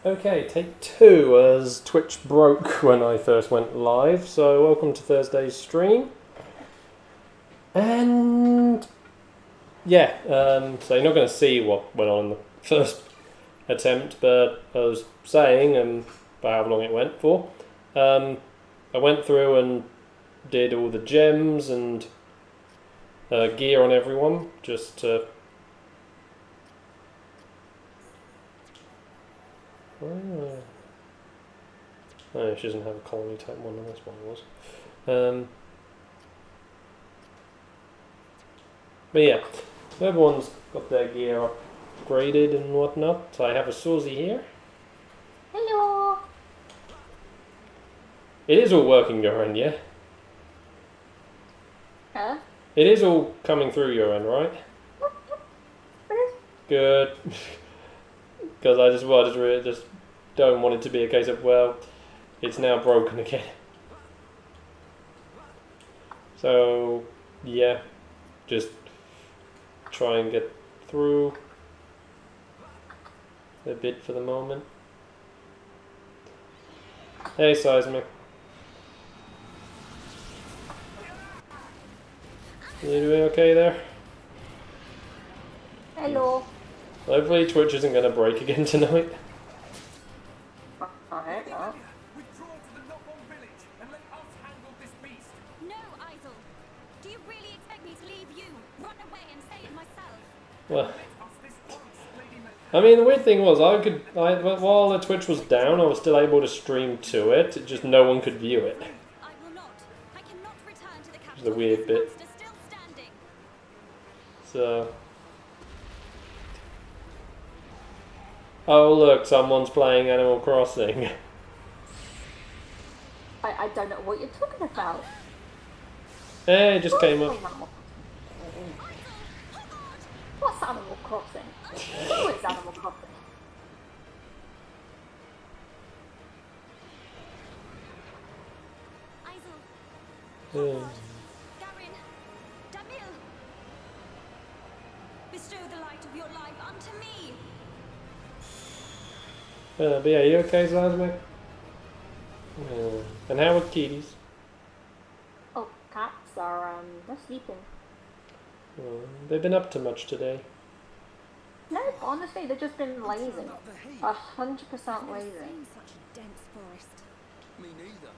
Okay, take two as Twitch broke when I first went live, so welcome to Thursday's stream. And yeah, so you're not going to see what went on in the first attempt, but I was saying, about how long it went for, I went through and did all the gems and gear on everyone, just to... Oh, she doesn't have a colony type one, and that's what it was. But yeah, everyone's got their gear upgraded and whatnot. So I have a Swordsy here. Hello! It is all working your end, yeah? Huh? It is all coming through your end, right? Good. Because I just don't want it to be a case of, well, it's now broken again. So, yeah, just try and get through a bit for the moment. Hey, Seismic. You doing okay there? Hello. Hopefully Twitch isn't going to break again tonight. I hope not. Withdraw to the Knock-on village and let us handle this beast. No, Isel. Do you really expect me to leave you, run away and say it myself? Well, Let us this once, Lady May. I mean, the weird thing was, while the Twitch was down, I was still able to stream to it. It just no one could view it. I will not. I cannot return to the capital. The weird with bit. this monster still standing. So, oh look, someone's playing Animal Crossing. I don't know what you're talking about. Hey, it just came up. What's Animal Crossing? Who is Animal Crossing? Isel. Yeah. Garin. Damil. Bestow the light of your life unto me. But yeah, you okay, Seismic? And how are kitties? Oh, cats are, they're sleeping. They've been up to much today. No, honestly, they've just been lazy. 100% lazy. Such a dense forest. Me neither.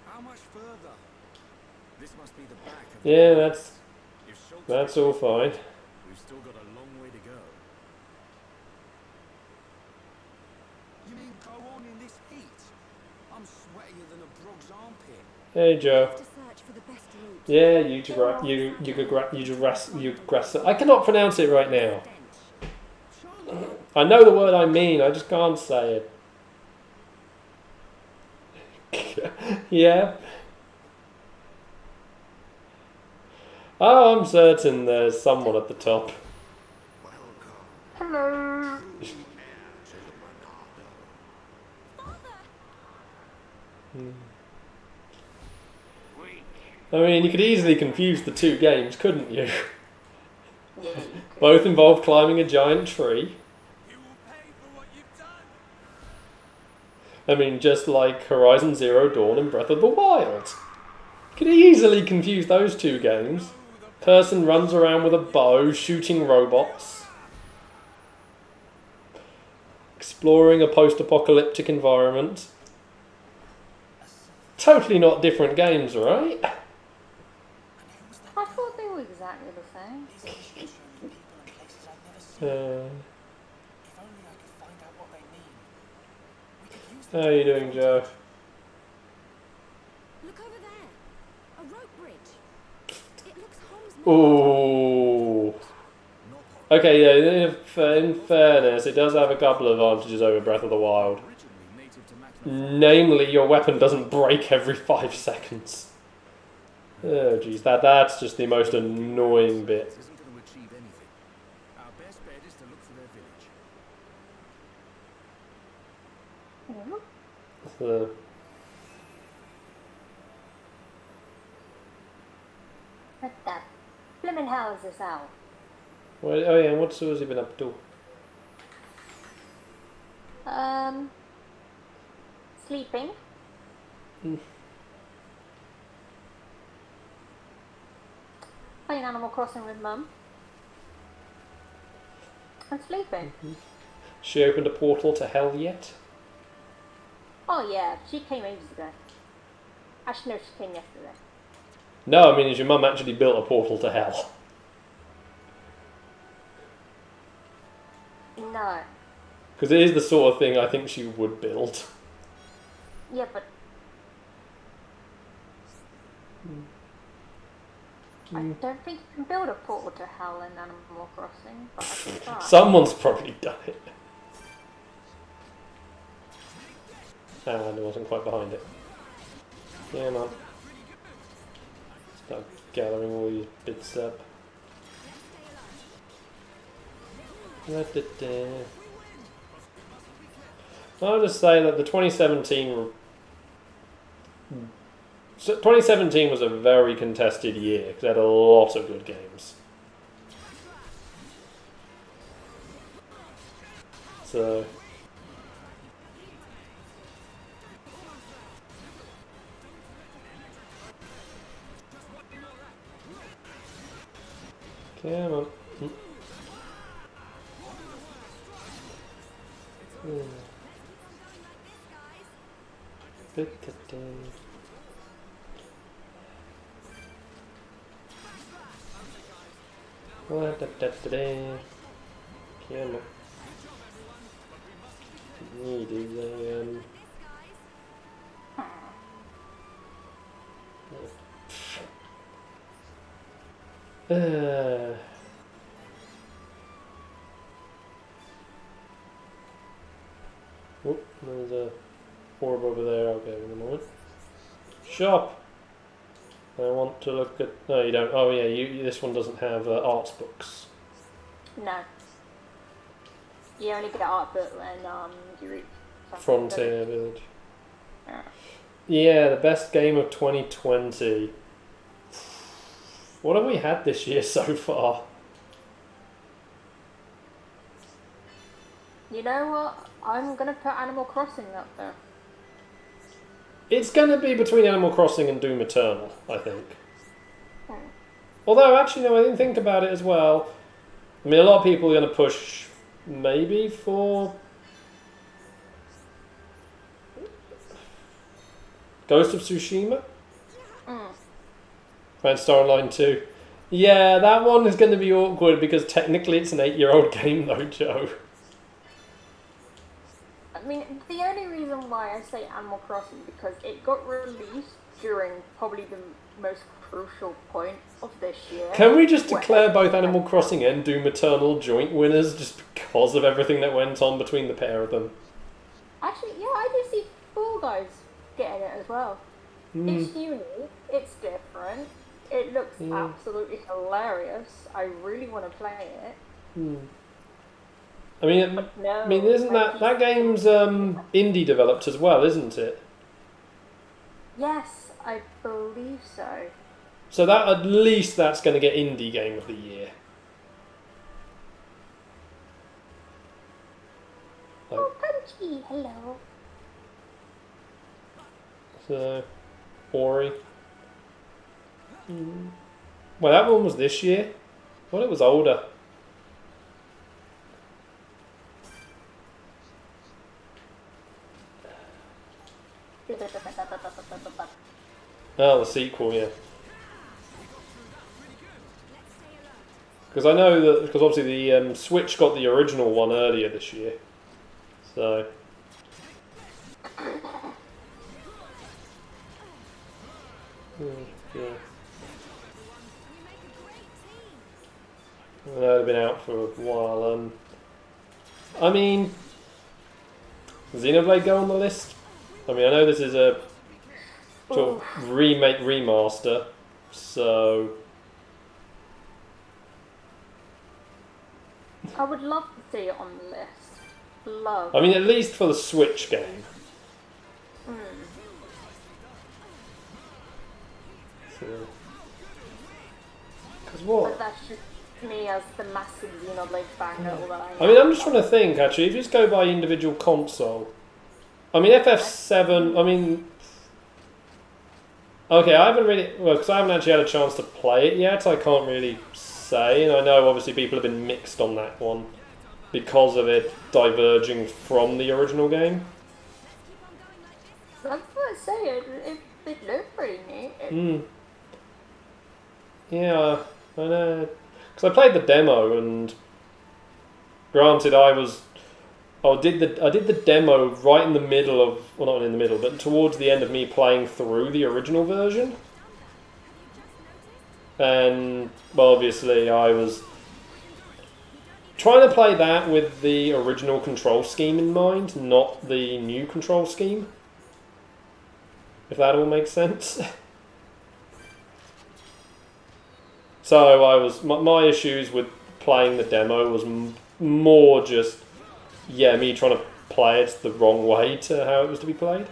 How much further? This must be the back of Yeah, that's If shelter that's is all difficult, fine. We've still got a long way to go. You mean go on in this heat? I'm sweatier than a brog's armpit. Hey, Joe. To search for the best route. Yeah, you grass. I cannot pronounce it right now. I know the word I mean, I just can't say it. Yeah. Oh, I'm certain there's someone at the top. Hello! I mean, you could easily confuse the two games, couldn't you? Yeah, Both involve climbing a giant tree. You will pay for what you've done. I mean, just like Horizon Zero Dawn and Breath of the Wild. You could easily confuse those two games. Person runs around with a bow, shooting robots. Exploring a post-apocalyptic environment. Totally not different games, right? I thought they were exactly the same. How are you doing, Joe? Look over there. A rope bridge. It looks Holmes. Ooh. Okay, yeah, in fairness, it does have a couple of advantages over Breath of the Wild. Originally native to Macna. Namely, your weapon doesn't break every 5 seconds. Oh, jeez, that's just the most annoying bit. Isn't going to achieve anything. Our best bet is to look for their village. What the flippin' hell is this out? Oh yeah, what's Susie been up to? Sleeping. Playing Animal Crossing with Mum. And sleeping. She opened a portal to hell yet? Oh yeah, she came ages ago. Actually no, she came yesterday. No, I mean, has your mum actually built a portal to hell? No. Because it is the sort of thing I think she would build. Yeah, but I don't think you can build a portal to hell in Animal Crossing, but I can try. Someone's probably done it. And it wasn't quite behind it. Yeah, man. Start gathering all these bits up. I'll just say that the 2017 was a very contested year because it had a lot of good games. So come on. Camera. Need is oh, there's a orb over there. I'll go in a moment. Shop. I want to look at. No, you don't. Oh yeah, you. This one doesn't have arts books. No. You only get art book when you reach Frontier Village. Yeah. Yeah, the best game of 2020. What have we had this year so far? You know what? I'm gonna put Animal Crossing up there. It's going to be between Animal Crossing and Doom Eternal, I think. Hmm. Although, actually, no, I didn't think about it as well. I mean, a lot of people are going to push maybe for Ghost of Tsushima and Star Online 2. Yeah, that one is going to be awkward because technically it's an 8-year-old game though, Joe. I mean, the only reason why I say Animal Crossing is because it got released during probably the most crucial point of this year. Can we just declare both Animal Crossing and Doom Eternal joint winners just because of everything that went on between the pair of them? Actually, yeah, I do see Fall Guys getting it as well. It's unique, it's different, it looks absolutely hilarious. I really want to play it. I mean, isn't that game's indie developed as well, isn't it? Yes, I believe so. So that at least that's going to get indie game of the year. Like, Oh, Punchy, hello. so, Ori. Well, that one was this year. Well, it was older. Oh, the sequel, yeah. Because I know that, because obviously the Switch got the original one earlier this year. So. Yeah. That had been out for a while. I mean, Xenoblade go on the list? I mean, I know this is a sort of remake remaster, so I would love to see it on the list. Love. I mean, at least for the Switch game. So, because what? But that's just me as the massive Xenoblade fangirl that I am. I mean, I'm just trying to think, actually, if you just go by individual console... I mean, FF7, I mean... Okay, I haven't really... Well, because I haven't actually had a chance to play it yet, I can't really say. And I know, obviously, people have been mixed on that one because of it diverging from the original game. That's what I say, it looked pretty neat. Yeah, I know. Because I played the demo, and granted, I did the demo right in the middle of, well, not in the middle, but towards the end of me playing through the original version. And, well, obviously, I was trying to play that with the original control scheme in mind, not the new control scheme. If that all makes sense. So I was my issues with playing the demo was more just, yeah, me trying to play it the wrong way to how it was to be played.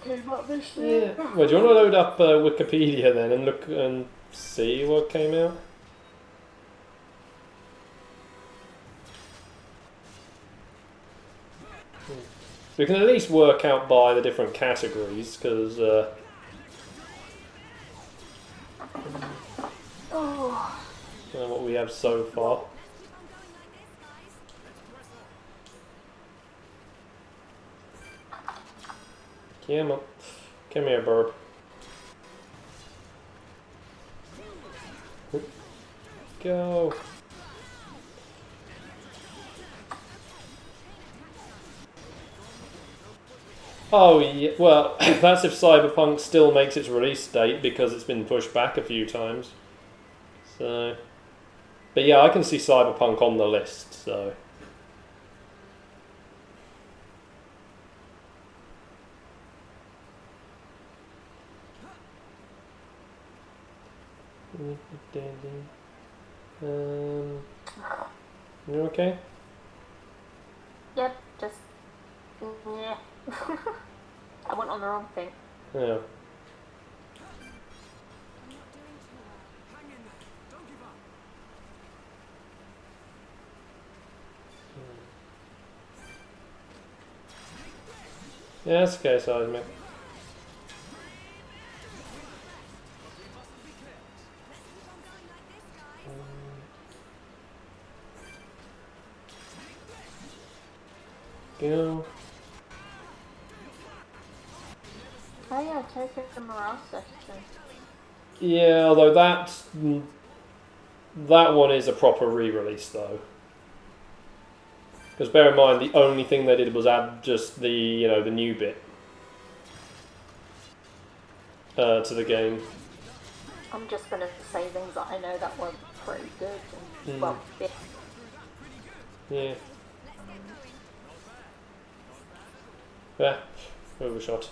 Came up this year. Yeah. Well, do you want to load up Wikipedia then and look and see what came out? We can at least work out by the different categories, because what we have so far. Come on. Come here, Burb. Go. Oh, yeah. Well, that's if Cyberpunk still makes its release date, because it's been pushed back a few times. So, but yeah, I can see Cyberpunk on the list, so. You okay? Yep, just... yeah. I went on the wrong thing. Yeah. Hang in there. Don't give up. Yeah, that's okay, size, mate. Go. Oh yeah, check out the morale section. Yeah, although that one is a proper re-release though. Because bear in mind, the only thing they did was add just the the new bit to the game. I'm just gonna say things that I know that were pretty good and well, yeah. Yeah. Yeah, overshot.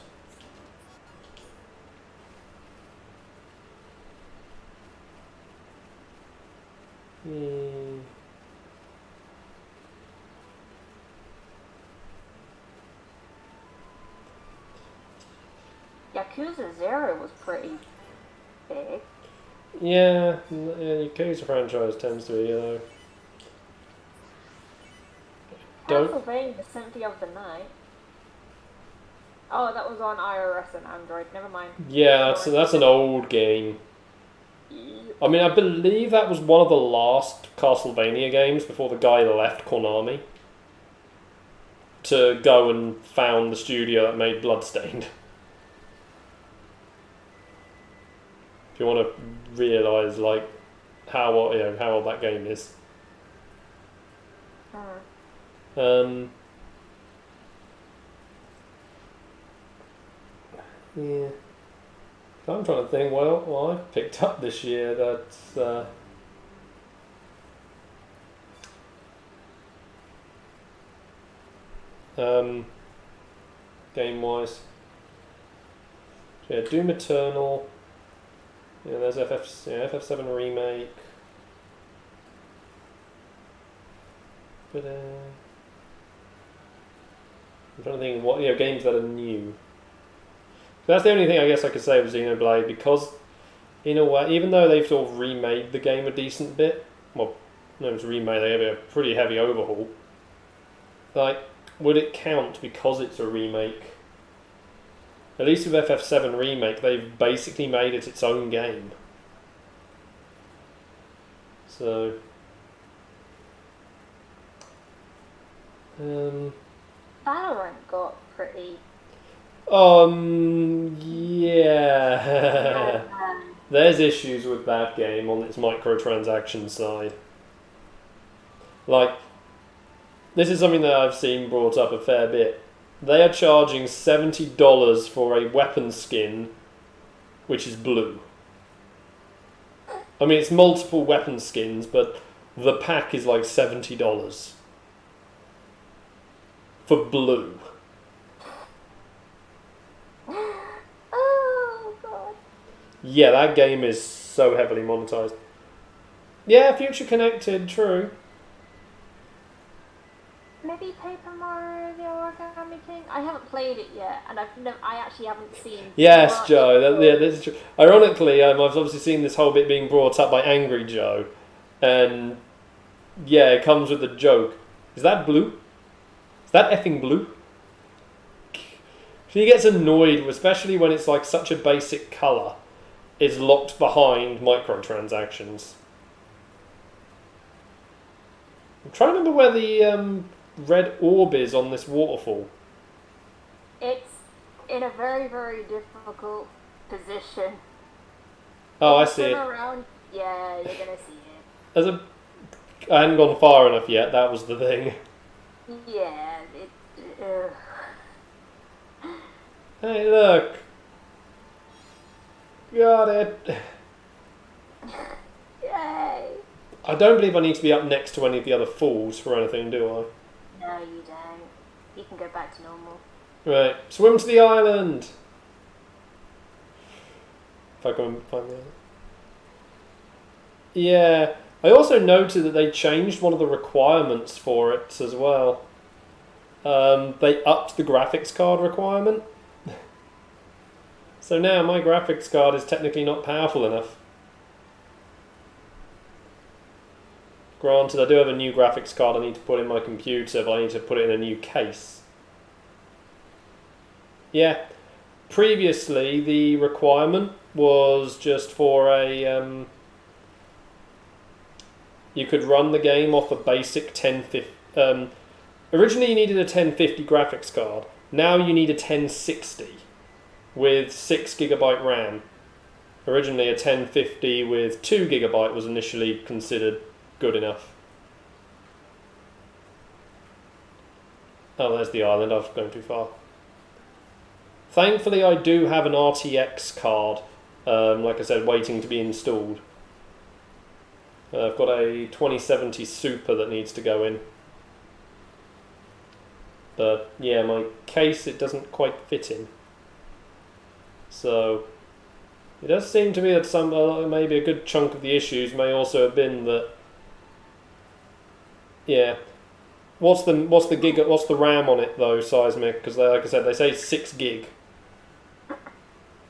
Yakuza 0 was pretty big. Yeah, Yakuza franchise tends to be, Castlevania Symphony of the Night. Oh, that was on iOS and Android. Never mind. Yeah, that's an old game. I mean, I believe that was one of the last Castlevania games before the guy left Konami to go and found the studio that made Bloodstained. If you want to realise like how old that game is. Yeah. I'm trying to think, well, I picked up this year that's game-wise. So yeah, Doom Eternal. Yeah, there's FF7 Remake. But I'm trying to think what games that are new. That's the only thing I guess I could say with Xenoblade, because in a way, even though they've sort of remade the game a decent bit, well, no, it's remade, they gave it a pretty heavy overhaul. Like, would it count because it's a remake? At least with FF7 Remake, they've basically made it its own game. So, Valorant got pretty. Yeah. There's issues with that game on its microtransaction side. Like, this is something that I've seen brought up a fair bit. They are charging $70 for a weapon skin, which is blue. I mean, it's multiple weapon skins, but the pack is like $70 for blue. Oh god. Yeah, that game is so heavily monetized. Yeah, future connected, true. Maybe Paper Mario the Origami King? I haven't played it yet, and I actually haven't seen. Yes, much Joe. of Yeah, this is true. Ironically, I've obviously seen this whole bit being brought up by Angry Joe, and yeah, it comes with a joke. Is that blue? Is that effing blue? He gets annoyed, especially when it's like such a basic colour. It's locked behind microtransactions. I'm trying to remember where the red orb is on this waterfall. It's in a very, very difficult position. Oh, I If you see it. turn around, yeah, you're gonna see it. I hadn't gone far enough yet, that was the thing. Yeah, Hey, look. Got it. Yay! I don't believe I need to be up next to any of the other falls for anything, do I? No, you don't. You can go back to normal. Right, swim to the island! If I go and find the island. Yeah, I also noted that they changed one of the requirements for it as well. They upped the graphics card requirement. So now my graphics card is technically not powerful enough. Granted, I do have a new graphics card I need to put in my computer, but I need to put it in a new case. Yeah, previously the requirement was just for a... you could run the game off a basic 1050... originally you needed a 1050 graphics card. Now you need a 1060 with 6GB RAM. Originally a 1050 with 2GB was initially considered good enough. Oh, there's the island. I was going too far. Thankfully, I do have an RTX card, like I said, waiting to be installed. I've got a 2070 Super that needs to go in. But yeah, my case, it doesn't quite fit in. So it does seem to me that maybe a good chunk of the issues may also have been that. Yeah, what's the RAM on it though, Seismic? Because like I said, they say 6 gig.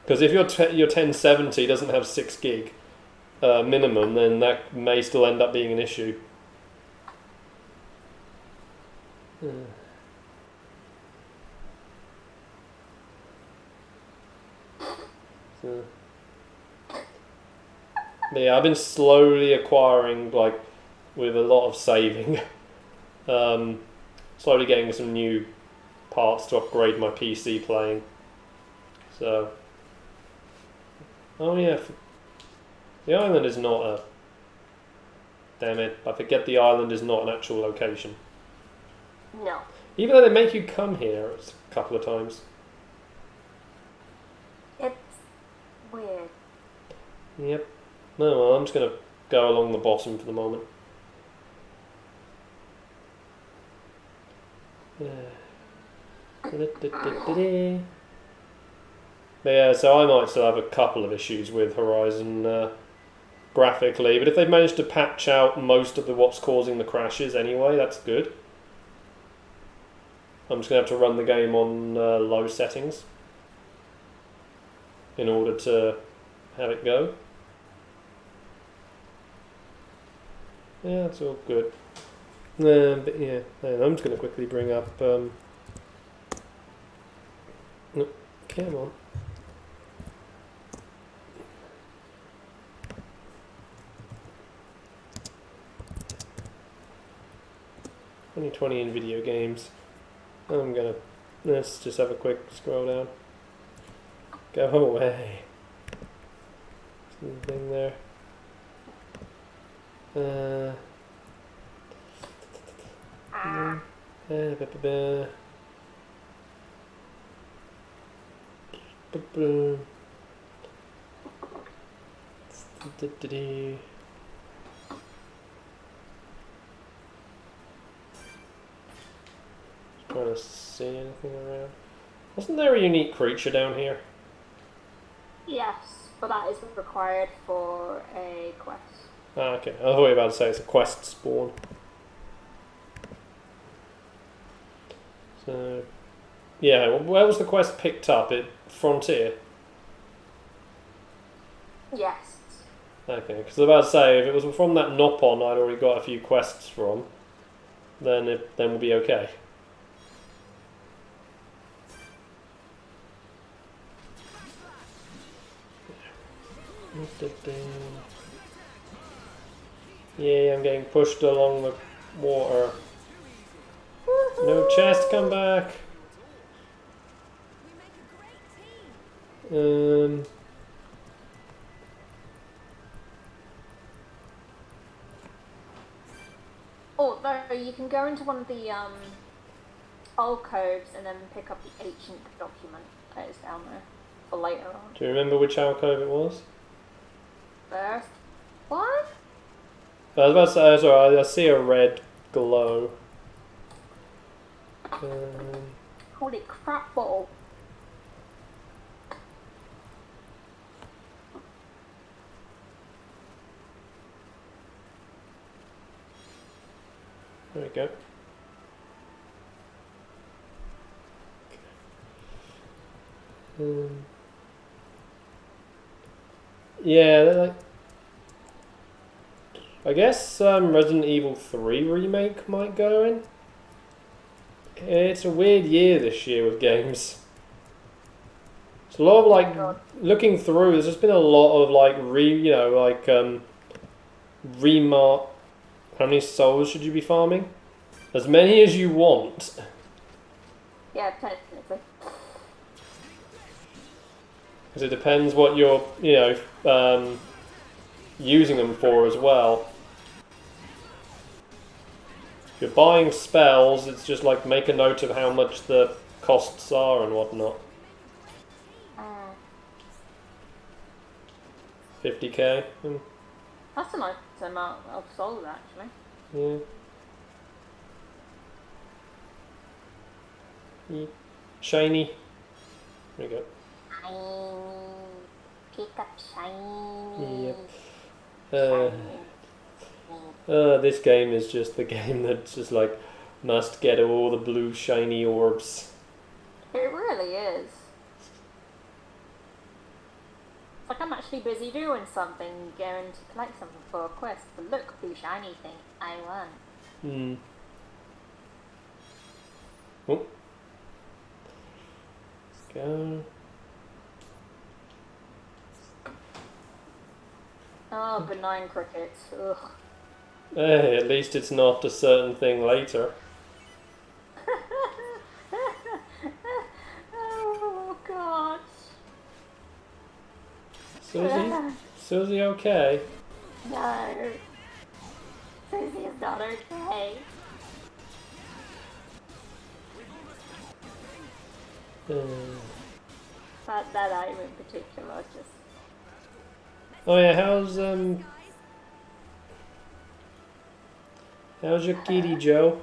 Because if your 1070 doesn't have 6 gig minimum, then that may still end up being an issue. But yeah, I've been slowly acquiring, like, with a lot of saving, slowly getting some new parts to upgrade my PC playing. So, oh yeah, the island is not a... Damn it, I forget the island is not an actual location. No. Even though they make you come here a couple of times. It's weird. Yep. No, well, I'm just going to go along the bottom for the moment. But yeah, so I might still have a couple of issues with Horizon graphically, but if they've managed to patch out most of what's causing the crashes anyway, that's good. I'm just going to have to run the game on low settings in order to have it go. Yeah, that's all good. But yeah, I'm just going to quickly bring up... no, come on. ...2020 in video games. I'm going to... Let's just have a quick scroll down. Go away. Anything there? Trying to see anything around. Wasn't there a unique creature down here? Yes, but that is required for a quest. Ah, okay. I thought you were about to say it's a quest spawn. So, yeah, where was the quest picked up? At Frontier? Yes. Okay, because I was about to say, if it was from that Nopon I'd already got a few quests from, then we'll be okay. Yeah, I'm getting pushed along the water. No chest, come back. Although you can go into one of the alcoves and then pick up the ancient document that is down there for later on. Do you remember which alcove it was? First one? I was about to say, sorry, I see a red glow. Holy crap ball. There we go. Yeah, I guess Resident Evil 3 remake might go in. It's a weird year this year with games. It's a lot of like looking through. There's just been a lot of like remark. How many souls should you be farming? As many as you want. Yeah, technically. Because it depends what you're, using them for as well. If you're buying spells, it's just like make a note of how much the costs are and whatnot. 50k. That's a nice amount of souls, actually. Yeah. Shiny. There we go. Pick up shiny. Yep. This game is just the game that's just like must get all the blue shiny orbs. It really is. It's like I'm actually busy doing something, going to collect something for a quest, but look, blue shiny thing, I want. Oh. Let's go. Oh, benign crickets. Ugh. Hey, at least it's not a certain thing later. Oh, God. Susie okay? No. Susie is not okay. That item in particular just... Oh yeah, how's your kitty, Joe?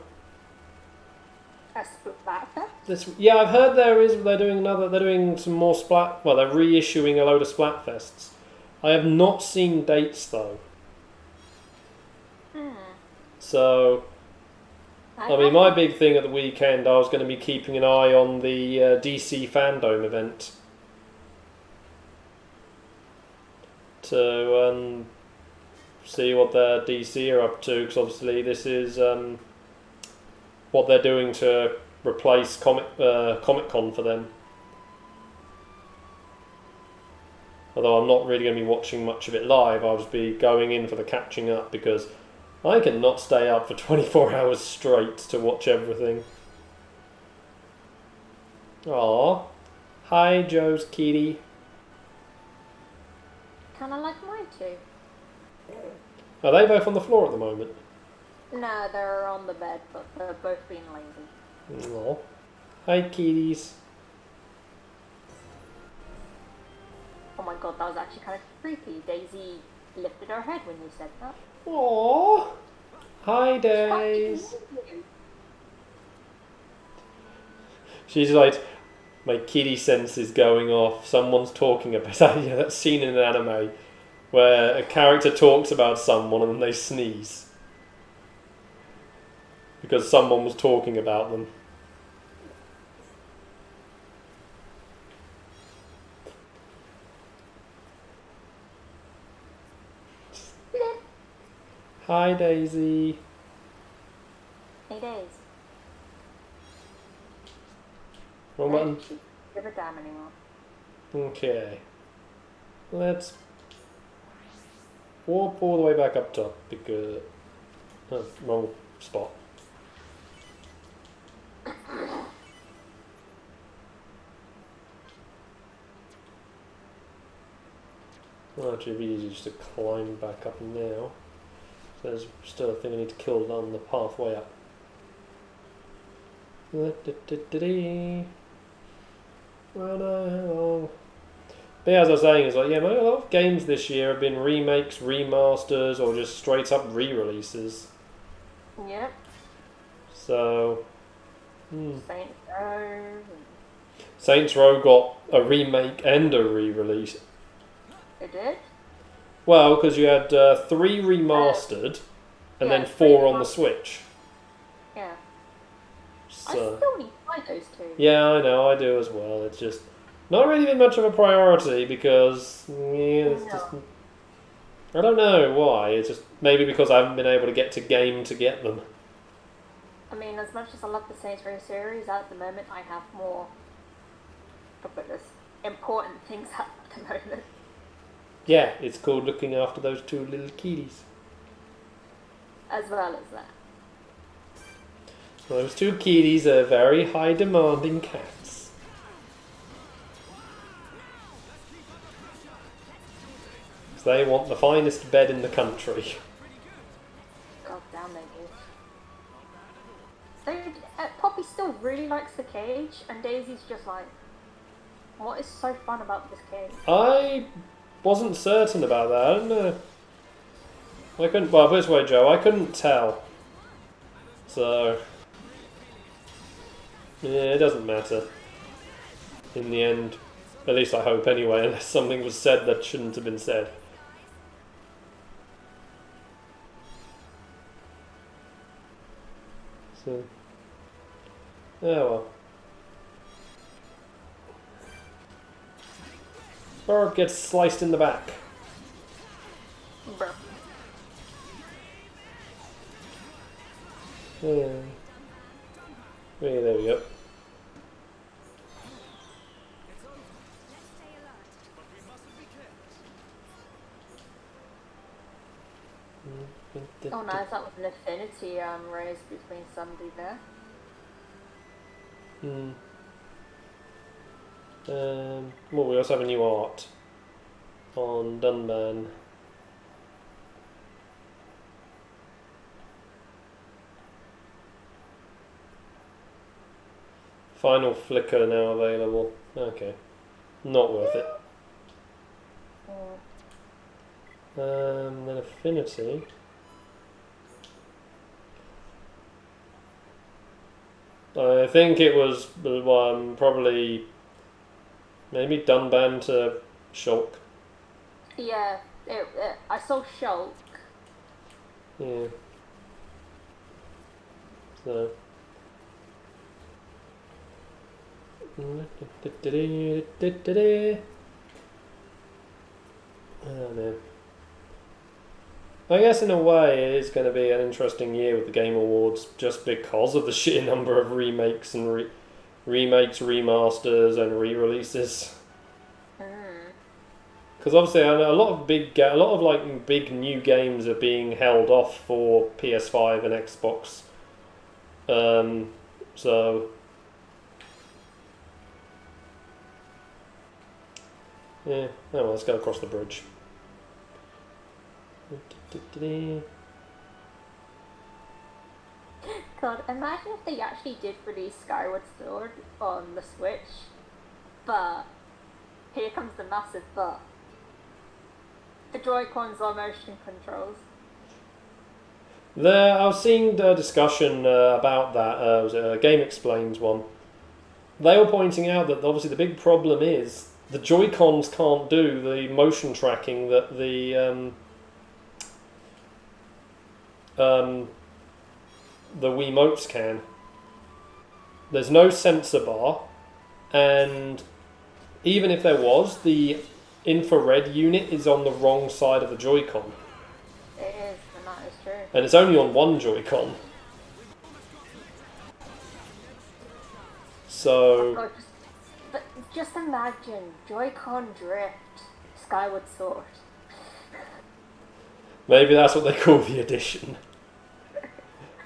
A Splatfest? Yeah, I've heard they're doing some more Splat. Well, they're reissuing a load of Splatfests. I have not seen dates though. So I mean, my big thing at the weekend, I was going to be keeping an eye on the DC Fandom event to see what their DC are up to, because obviously this is what they're doing to replace Comic-Con for them. Although I'm not really going to be watching much of it live, I'll just be going in for the catching up, because I cannot stay up for 24 hours straight to watch everything. Aww. Hi, Joe's kitty. Kinda like mine too. Are they both on the floor at the moment? No, they're on the bed, but they're both being lazy. Aww. Hi, kitties. Oh my god, that was actually kind of creepy. Daisy lifted her head when you said that. Aww. Hi, Days. She's like, my kitty sense is going off. Someone's talking about that scene in an anime where a character talks about someone and then they sneeze because someone was talking about them. Hi, Daisy. Hey, Days. Wrong button. Give a damn anymore. Okay. Let's warp all the way back up top because... wrong spot. Well, actually, it'd be easy just to climb back up now. There's still a thing I need to kill on the pathway up. Well, but yeah, as I was saying, it's like, yeah, a lot of games this year have been remakes, remasters, or just straight up re-releases. Yep. So, Saints Row. Saints Row got a remake and a re-release. It did? Well, because you had 3 remastered, and yeah, then 4 on the Switch. Yeah. So, I still need to buy those two. yeah, I know, I do as well. It's just not really been much of a priority because it's just, I don't know why. It's just maybe because I haven't been able to get to game to get them. I mean, as much as I love the Saints Row series, at the moment I have more important things at the moment. Yeah, it's called looking after those 2 little kitties. As well as that. Those 2 kitties are very high demanding cats. So they want the finest bed in the country. God damn, they do. Poppy still really likes the cage, and Daisy's just like, what is so fun about this cage? I wasn't certain about that. I don't know. I couldn't. Well, this way, Joe. I couldn't tell. So yeah, it doesn't matter. In the end, at least I hope anyway. Unless something was said that shouldn't have been said. So, oh well. Bird gets sliced in the back. Bruh. Yeah. Yeah, there we go. Oh nice, that was an affinity raised between somebody there. Well, we also have a new art on Dunban. Final flicker now available. Okay. Not worth it. Then affinity. I think it was probably maybe Dunban to Shulk. Yeah, I saw Shulk. Yeah. So. Oh man. I guess in a way it is going to be an interesting year with the Game Awards just because of the sheer number of remakes and remakes, remasters, and re-releases. Because obviously, I know a lot of big new games are being held off for PS5 and Xbox. So yeah, oh well, let's go across the bridge. God, imagine if they actually did release Skyward Sword on the Switch, but here comes the massive but. The Joy-Cons are motion controls. I was seeing the discussion about that. It was a Game Explains one. They were pointing out that obviously the big problem is the Joy-Cons can't do the motion tracking that the Wiimotes can. There's no sensor bar, and even if there was, the infrared unit is on the wrong side of the Joy-Con. It is, and that is true. And it's only on one Joy-Con. So... Oh, but just imagine, Joy-Con drift, Skyward Sword. Maybe that's what they call the edition.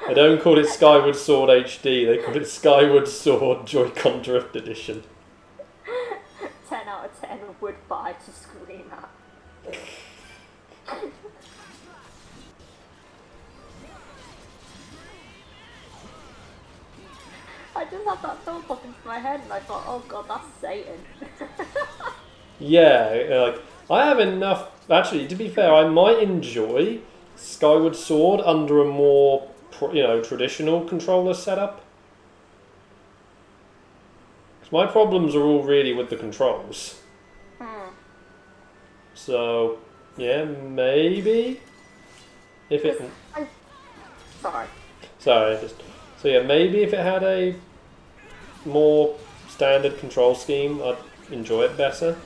They don't call it Skyward Sword HD, they call it Skyward Sword Joy-Con Drift Edition. 10 out of 10 would buy to scream at. I just had that thought pop into my head and I thought, oh god, that's Satan. Yeah, like, I have enough... Actually, to be fair, I might enjoy Skyward Sword under a more, traditional controller setup. Because my problems are all really with the controls. So, yeah, maybe... If it... Sorry, So yeah, maybe if it had a more standard control scheme, I'd enjoy it better.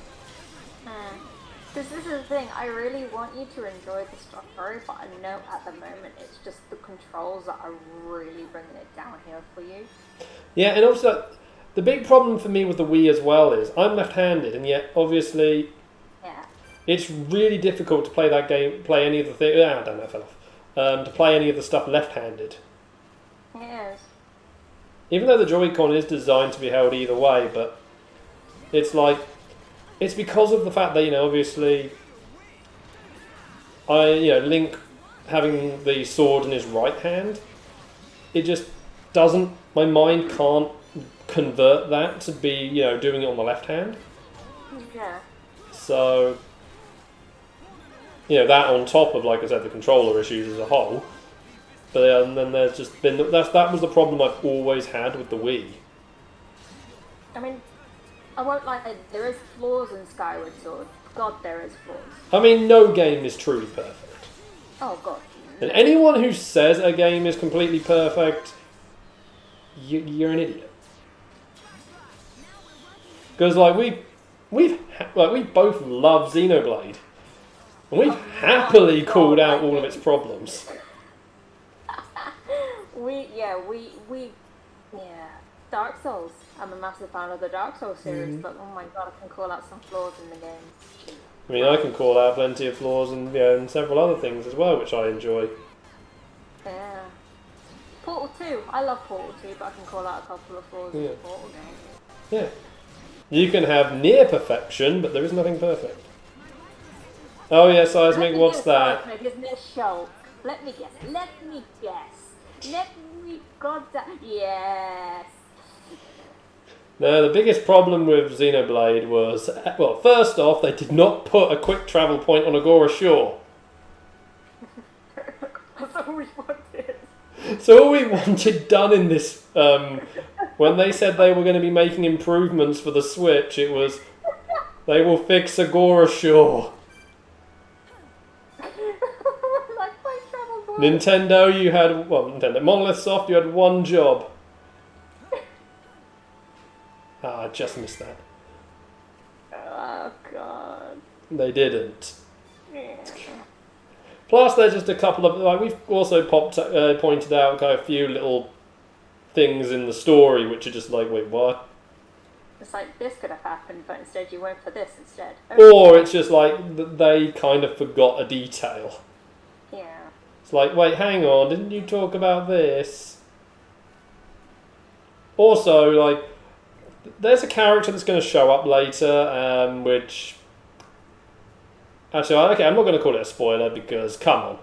Because this is the thing, I really want you to enjoy the story, but I know at the moment it's just the controls that are really bringing it down here for you. Yeah, and also, the big problem for me with the Wii as well is, I'm left-handed, and yet, obviously, it's really difficult to play that game, play any of the things, I don't know if I fell off, to play any of the stuff left-handed. Yes. Even though the Joy-Con is designed to be held either way, but it's like, it's because of the fact that, obviously, Link having the sword in his right hand, it just doesn't, my mind can't convert that to be, doing it on the left hand. Yeah. So, that on top of, like I said, the controller issues as a whole. But and then there's just been, that was the problem I've always had with the Wii. I mean, I won't lie, there is flaws in Skyward Sword. God, there is flaws. I mean, no game is truly perfect. Oh, God. And anyone who says a game is completely perfect, you're an idiot. Because, we both love Xenoblade. And we've happily called out all of its problems. Dark Souls. I'm a massive fan of the Dark Souls series, but oh my god, I can call out some flaws in the game. I mean, I can call out plenty of flaws and several other things as well, which I enjoy. Yeah. Portal 2. I love Portal 2, but I can call out a couple of flaws in the Portal game. Yeah. You can have near perfection, but there is nothing perfect. Oh yeah, Seismic, what's that? Isn't it Shulk? Let me guess. Yes. No, the biggest problem with Xenoblade was, well, first off, they did not put a quick travel point on Agora Shore. That's all we wanted. So all we wanted done in this, when they said they were going to be making improvements for the Switch, it was, they will fix Agora Shore. Nintendo, you had Nintendo Monolith Soft, you had one job. I just missed that. Oh god. They didn't. Yeah. Plus, there's just a couple of we've also pointed out kind of a few little things in the story which are just like, wait, what? It's like this could have happened, but instead you went for this instead. Or it's just like they kind of forgot a detail. Yeah. It's like, wait, hang on, didn't you talk about this? Also, like, there's a character that's going to show up later, which... Actually, okay, I'm not going to call it a spoiler because, come on.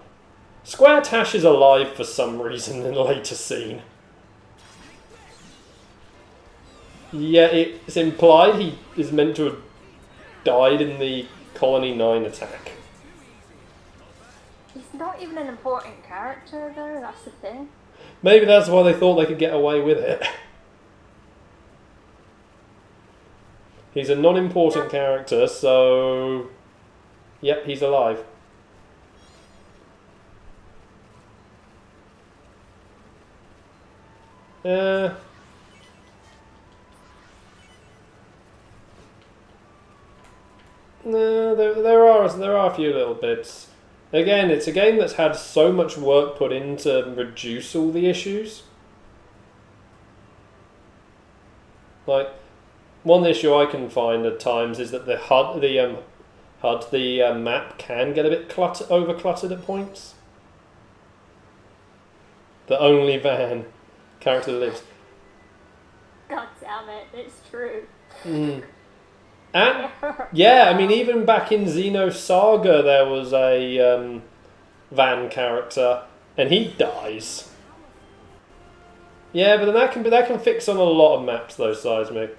Square Tash is alive for some reason in a later scene. Yeah, it's implied he is meant to have died in the Colony 9 attack. He's not even an important character, though, that's the thing. Maybe that's why they thought they could get away with it. He's a non-important character, so... Yep, he's alive. No, there are a few little bits. Again, it's a game that's had so much work put in to reduce all the issues. Like, one issue I can find at times is that the map can get a bit over cluttered at points. The only Van character that lives. God damn it, it's true. And yeah, I mean, even back in Xenosaga, there was a Van character, and he dies. Yeah, but then that can fix on a lot of maps, though, Seismic.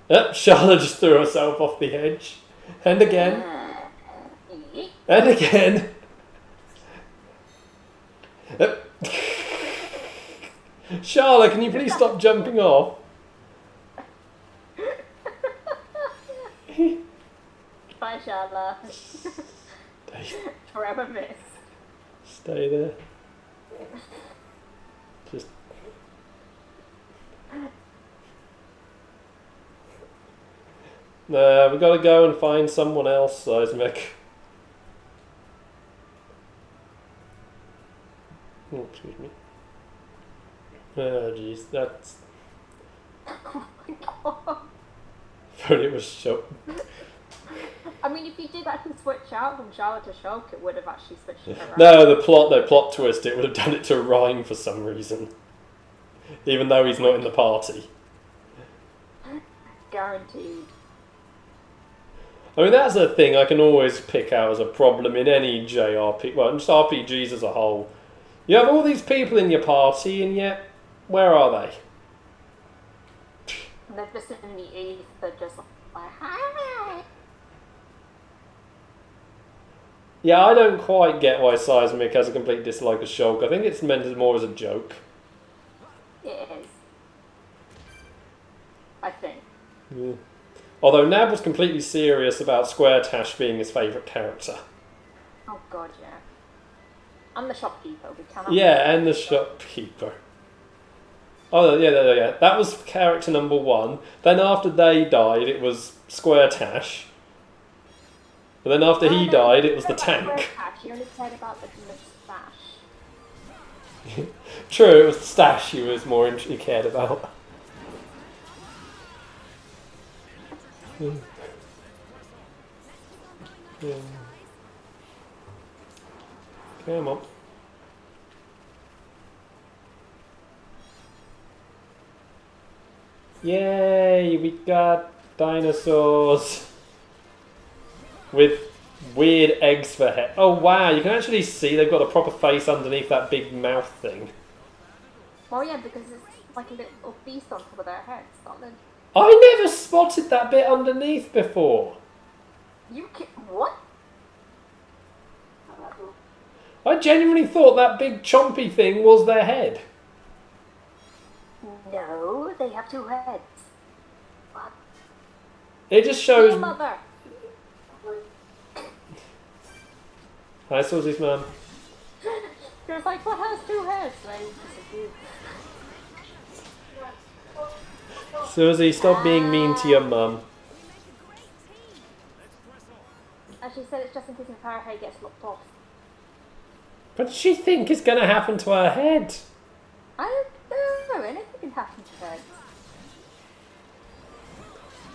Yep, Charlotte just threw herself off the edge, and again, and again. Yep. Charlotte, can you please stop jumping off? Bye, Charlotte. Forever miss. Stay there. Just. Nah, we gotta go and find someone else, Seismic. Oh, excuse me. Oh, jeez, that's. Oh my god. But it was so. I mean, if you did actually switch out from Charlotte to Shulk, it would have actually switched it around. No, the plot twist, it would have done it to rhyme for some reason. Even though he's not in the party. Guaranteed. I mean, that's a thing I can always pick out as a problem in any JRPG, well, just RPGs as a whole. You have all these people in your party, and yet, where are they? And they're just in the ether, just like, hi. Yeah, I don't quite get why Seismic has a complete dislike of Shulk. I think it's meant more as a joke. It is. I think. Yeah. Although Nab was completely serious about Square Tash being his favourite character. Oh god, yeah. I'm the shopkeeper, we cannot... Yeah, and the shopkeeper. Oh, yeah. That was character number 1. Then after they died, it was Square Tash. But then after he died, it was the tank. You only cared about the stash. True, it was the stash he was more he cared about. Yeah. Come on. Yay, we got dinosaurs with weird eggs for head. Oh wow, you can actually see they've got a proper face underneath that big mouth thing. Well, yeah, because it's like a little beast on top of their heads, not the... I never spotted that bit underneath before. What? I genuinely thought that big chompy thing was their head. No, they have 2 heads. What? It just shows... Your mother. Hi, Suzy's mum. She was like, what has two heads? And I disappeared. Susie, stop being mean to your mum. And she said it's just in case her head gets locked off. What does she think is going to happen to her head? I don't know, anything can happen to her.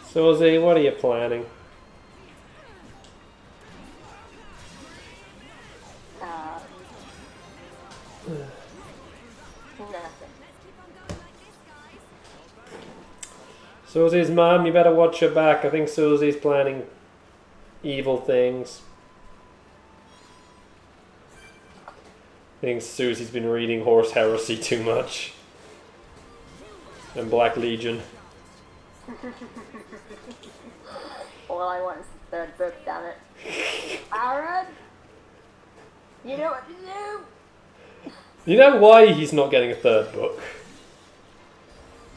Susie, what are you planning? Nothing. Susie's mum, you better watch your back. I think Susie's planning evil things. I think Susie's been reading Horse Heresy too much. And Black Legion. All I want is the third book, damn it. Aaron! You know what to do! You know why he's not getting a third book?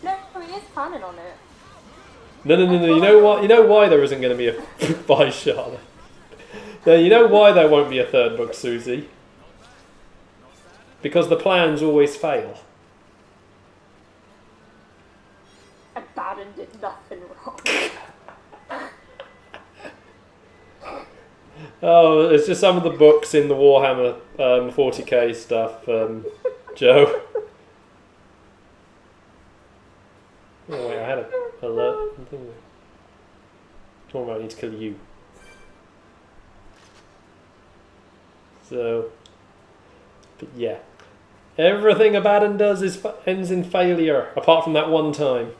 No, he is planning on it. No. You know what? You know why there isn't going to be a by Charlotte. No, you know why there won't be a third book, Susie? Because the plans always fail. Abaddon did nothing wrong. Oh, it's just some of the books in the Warhammer 40k stuff, Joe. Oh wait, I had a alert. Oh, I need to kill you. So, but yeah, everything Abaddon does ends in failure, apart from that one time.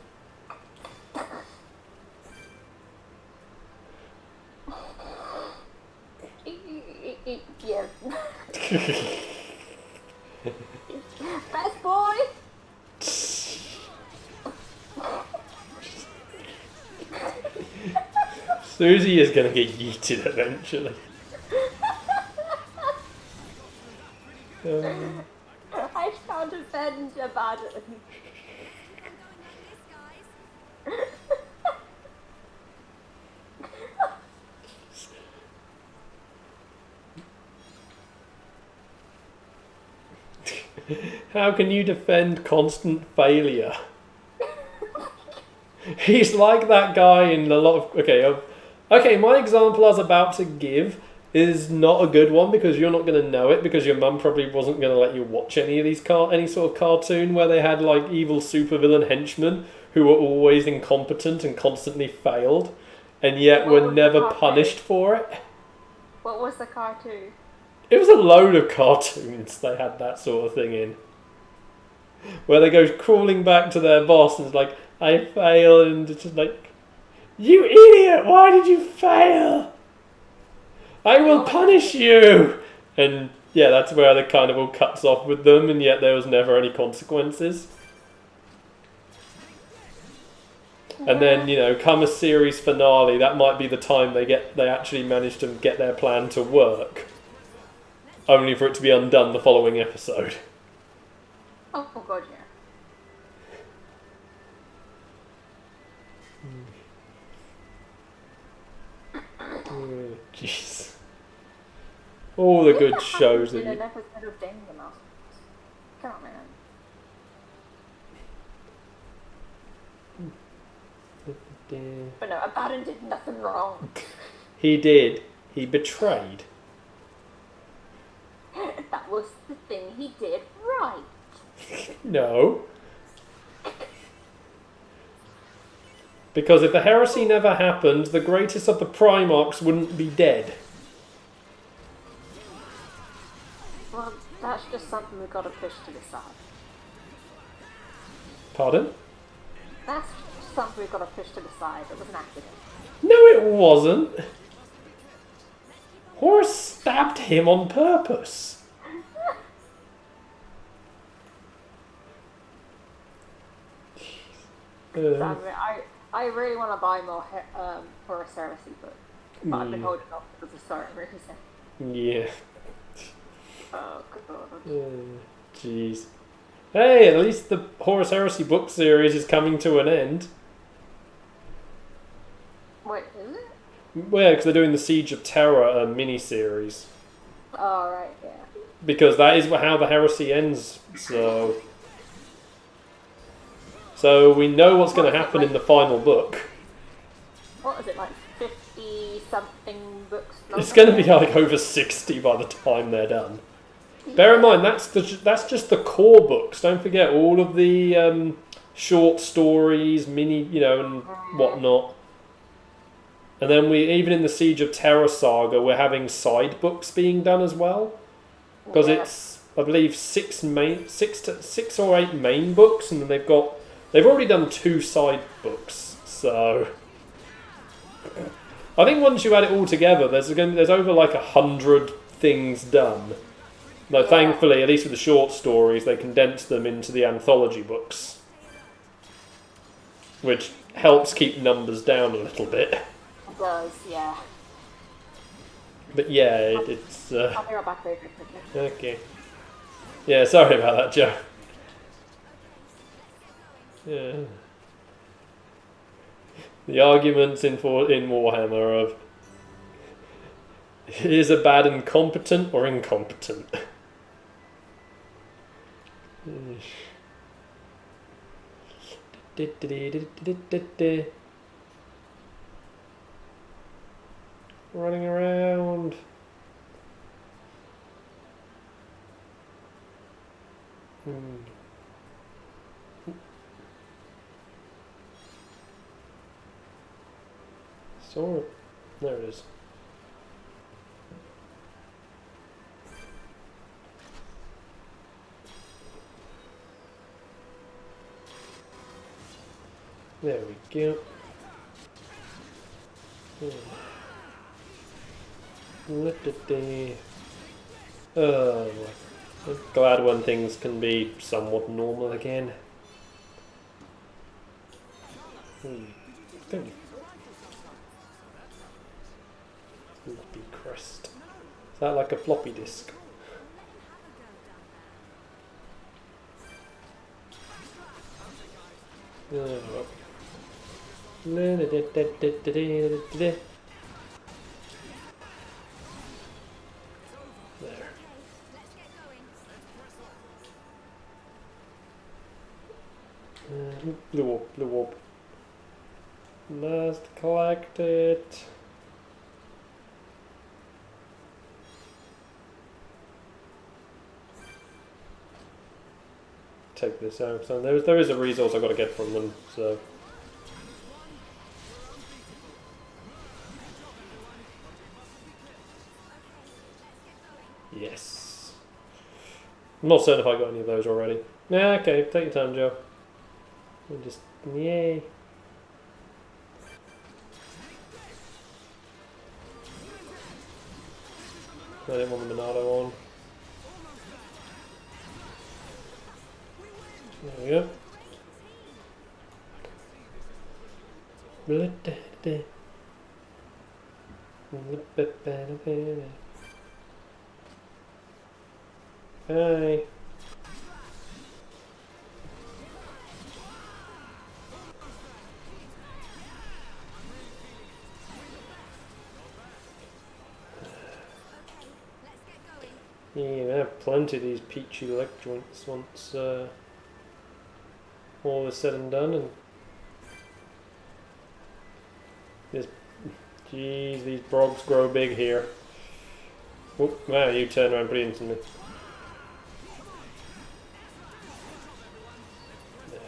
Yeah. Best boy! Susie is going to get yeeted eventually. I can't defend Abaddon. How can you defend constant failure? He's like that guy in a lot of... Okay, my example I was about to give is not a good one because you're not going to know it because your mum probably wasn't going to let you watch any of these any sort of cartoon where they had like evil supervillain henchmen who were always incompetent and constantly failed and yet were never punished for it. What was the cartoon? It was a load of cartoons they had that sort of thing in. Where they go crawling back to their boss and it's like, I failed, and it's just like, you idiot, why did you fail? I will punish you! And yeah, that's where the kind of all cuts off with them, and yet there was never any consequences. And then, you know, come a series finale, that might be the time they actually manage to get their plan to work. Only for it to be undone the following episode. Oh god, yeah. Jeez. All the good shows that you... you... Come on, man. But no, Abaddon did nothing wrong. He did. He betrayed. That was the thing he did right. No. Because if the heresy never happened, the greatest of the Primarchs wouldn't be dead. Well, that's just something we've got to push to the side. Pardon? That's just something we've got to push to the side. It was an accident. No, it wasn't. Horus stabbed him on purpose. I really want to buy more Horus Heresy books, but I've been holding off because of certain reason. Yeah. Oh god. Jeez. Hey, at least the Horus Heresy book series is coming to an end. Wait, is it? Well, yeah, because they're doing the Siege of Terror mini-series. Oh, right, because that is how the heresy ends. So we know what's going to happen in the final book. What is it, like 50 something books long? It's going to be like over 60 by the time they're done. Bear in mind, that's just the core books. Don't forget all of the short stories, mini, and whatnot. And then even in the Siege of Terra saga, we're having side books being done as well. Because it's, I believe, 6 or 8 main books, and then they've already done 2 side books. So I think once you add it all together, there's over like 100 things done. Though thankfully, at least with the short stories, they condense them into the anthology books, which helps keep numbers down a little bit. It does, yeah. But yeah, it's... I'll be right back over quickly. Okay. Yeah, sorry about that, Joe. Yeah. The arguments in Warhammer of... is a bad incompetent or incompetent? Running around. Sword. There it is. There we go. I'm glad when things can be somewhat normal again. Floppy crest. Is that like a floppy disk? There. Blue orb. Must collect it. Take this out. So there is a resource I've got to get from them. So. Yes. I'm not certain if I got any of those already. Yeah, okay. Take your time, Joe. And just yay. I didn't want the Monado on. There we go. Hi. Yeah, we have plenty of these peachy leg joints once all is said and done, and jeez, these brogs grow big here. Oh, wow, you turn around pretty instantly. There.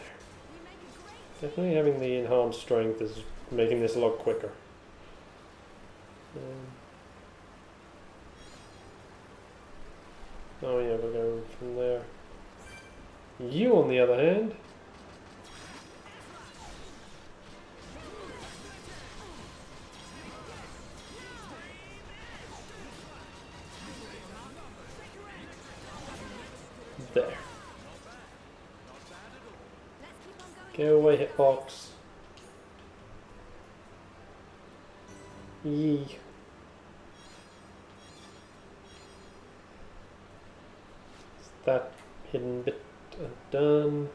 Definitely having the enhanced strength is making this a lot quicker. Oh yeah, we'll go from there. You, on the other hand... There. Go away, hitbox. Yee. That hidden bit done.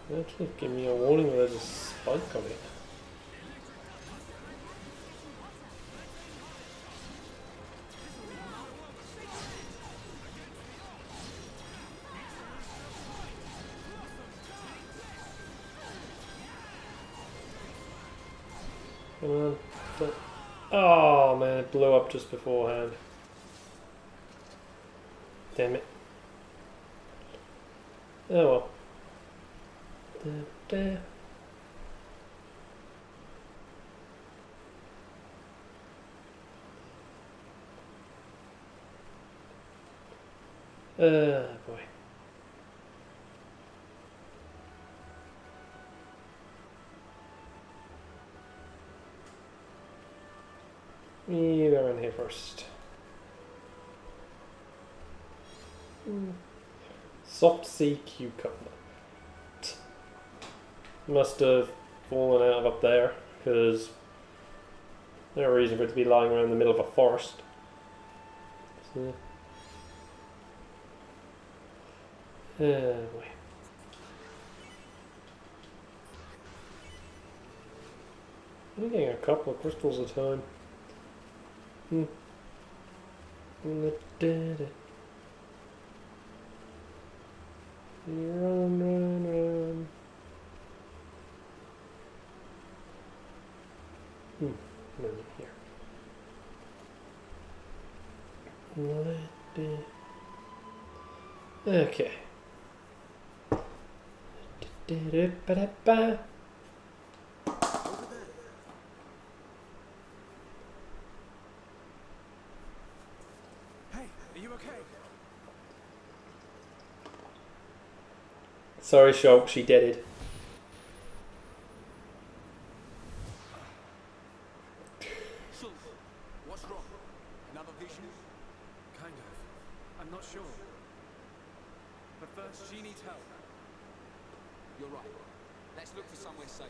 Actually, give me a warning that there's a spike on it. Come on. Oh man, it blew up just beforehand. Damn it. Oh well. Da, da. Boy. You go around here first. Soft sea cucumber. Must have fallen out of up there, because no reason for it to be lying around the middle of a forest. So, boy. I'm getting a couple of crystals at a time. Run, run, run. Maybe here. Okay. Ba-da-ba. Hey, are you okay? Sorry, Shulk, she deaded. What's wrong? Another vision? Kind of. I'm not sure. But first, she needs help. You're right. Let's look for somewhere safe.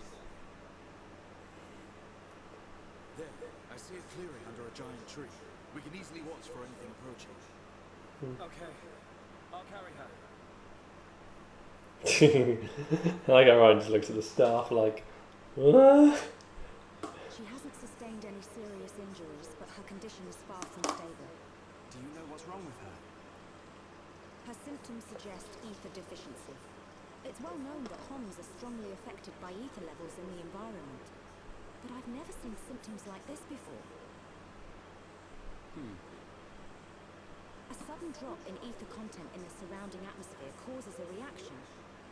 There, I see a clearing under a giant tree. We can easily watch for anything approaching. Okay, I'll carry her. I like how Ryan just looks at the staff like, what? She hasn't sustained any serious injuries, but her condition is far from stable. Do you know what's wrong with her? Her symptoms suggest ether deficiency. It's well known that Homs are strongly affected by ether levels in the environment. But I've never seen symptoms like this before. A sudden drop in ether content in the surrounding atmosphere causes a reaction.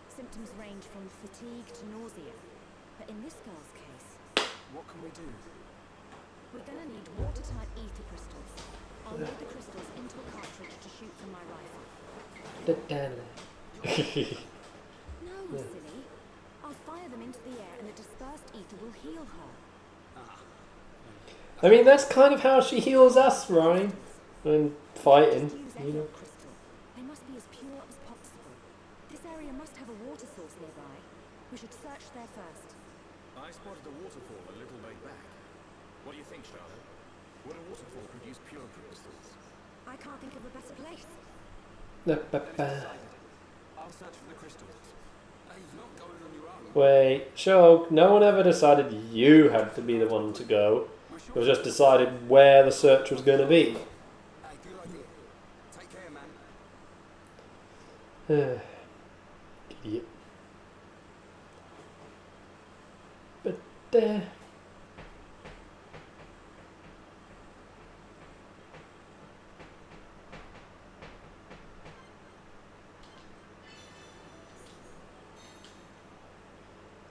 Symptoms range from fatigue to nausea. But in this girl's case... What can we do? We're gonna need watertight ether crystals. I'll load the crystals into a cartridge to shoot from my rifle. No, silly. I'll fire them into the air and the dispersed ether will heal her. I mean, that's kind of how she heals us, Ryan. When fighting, Use you know. any crystal. They must be as pure as possible. This area must have a water source nearby. We should search there first. I spotted a waterfall a little way back. What do you think, Charlotte? Would a waterfall produce pure crystals? I can't think of a better place. I'll search for the crystals. Hey, you're not going on your own. Wait, Shulk, no one ever decided you had to be the one to go. It was just decided where the search was going to be. Hey, good idea. Take care, man. Idiot. But,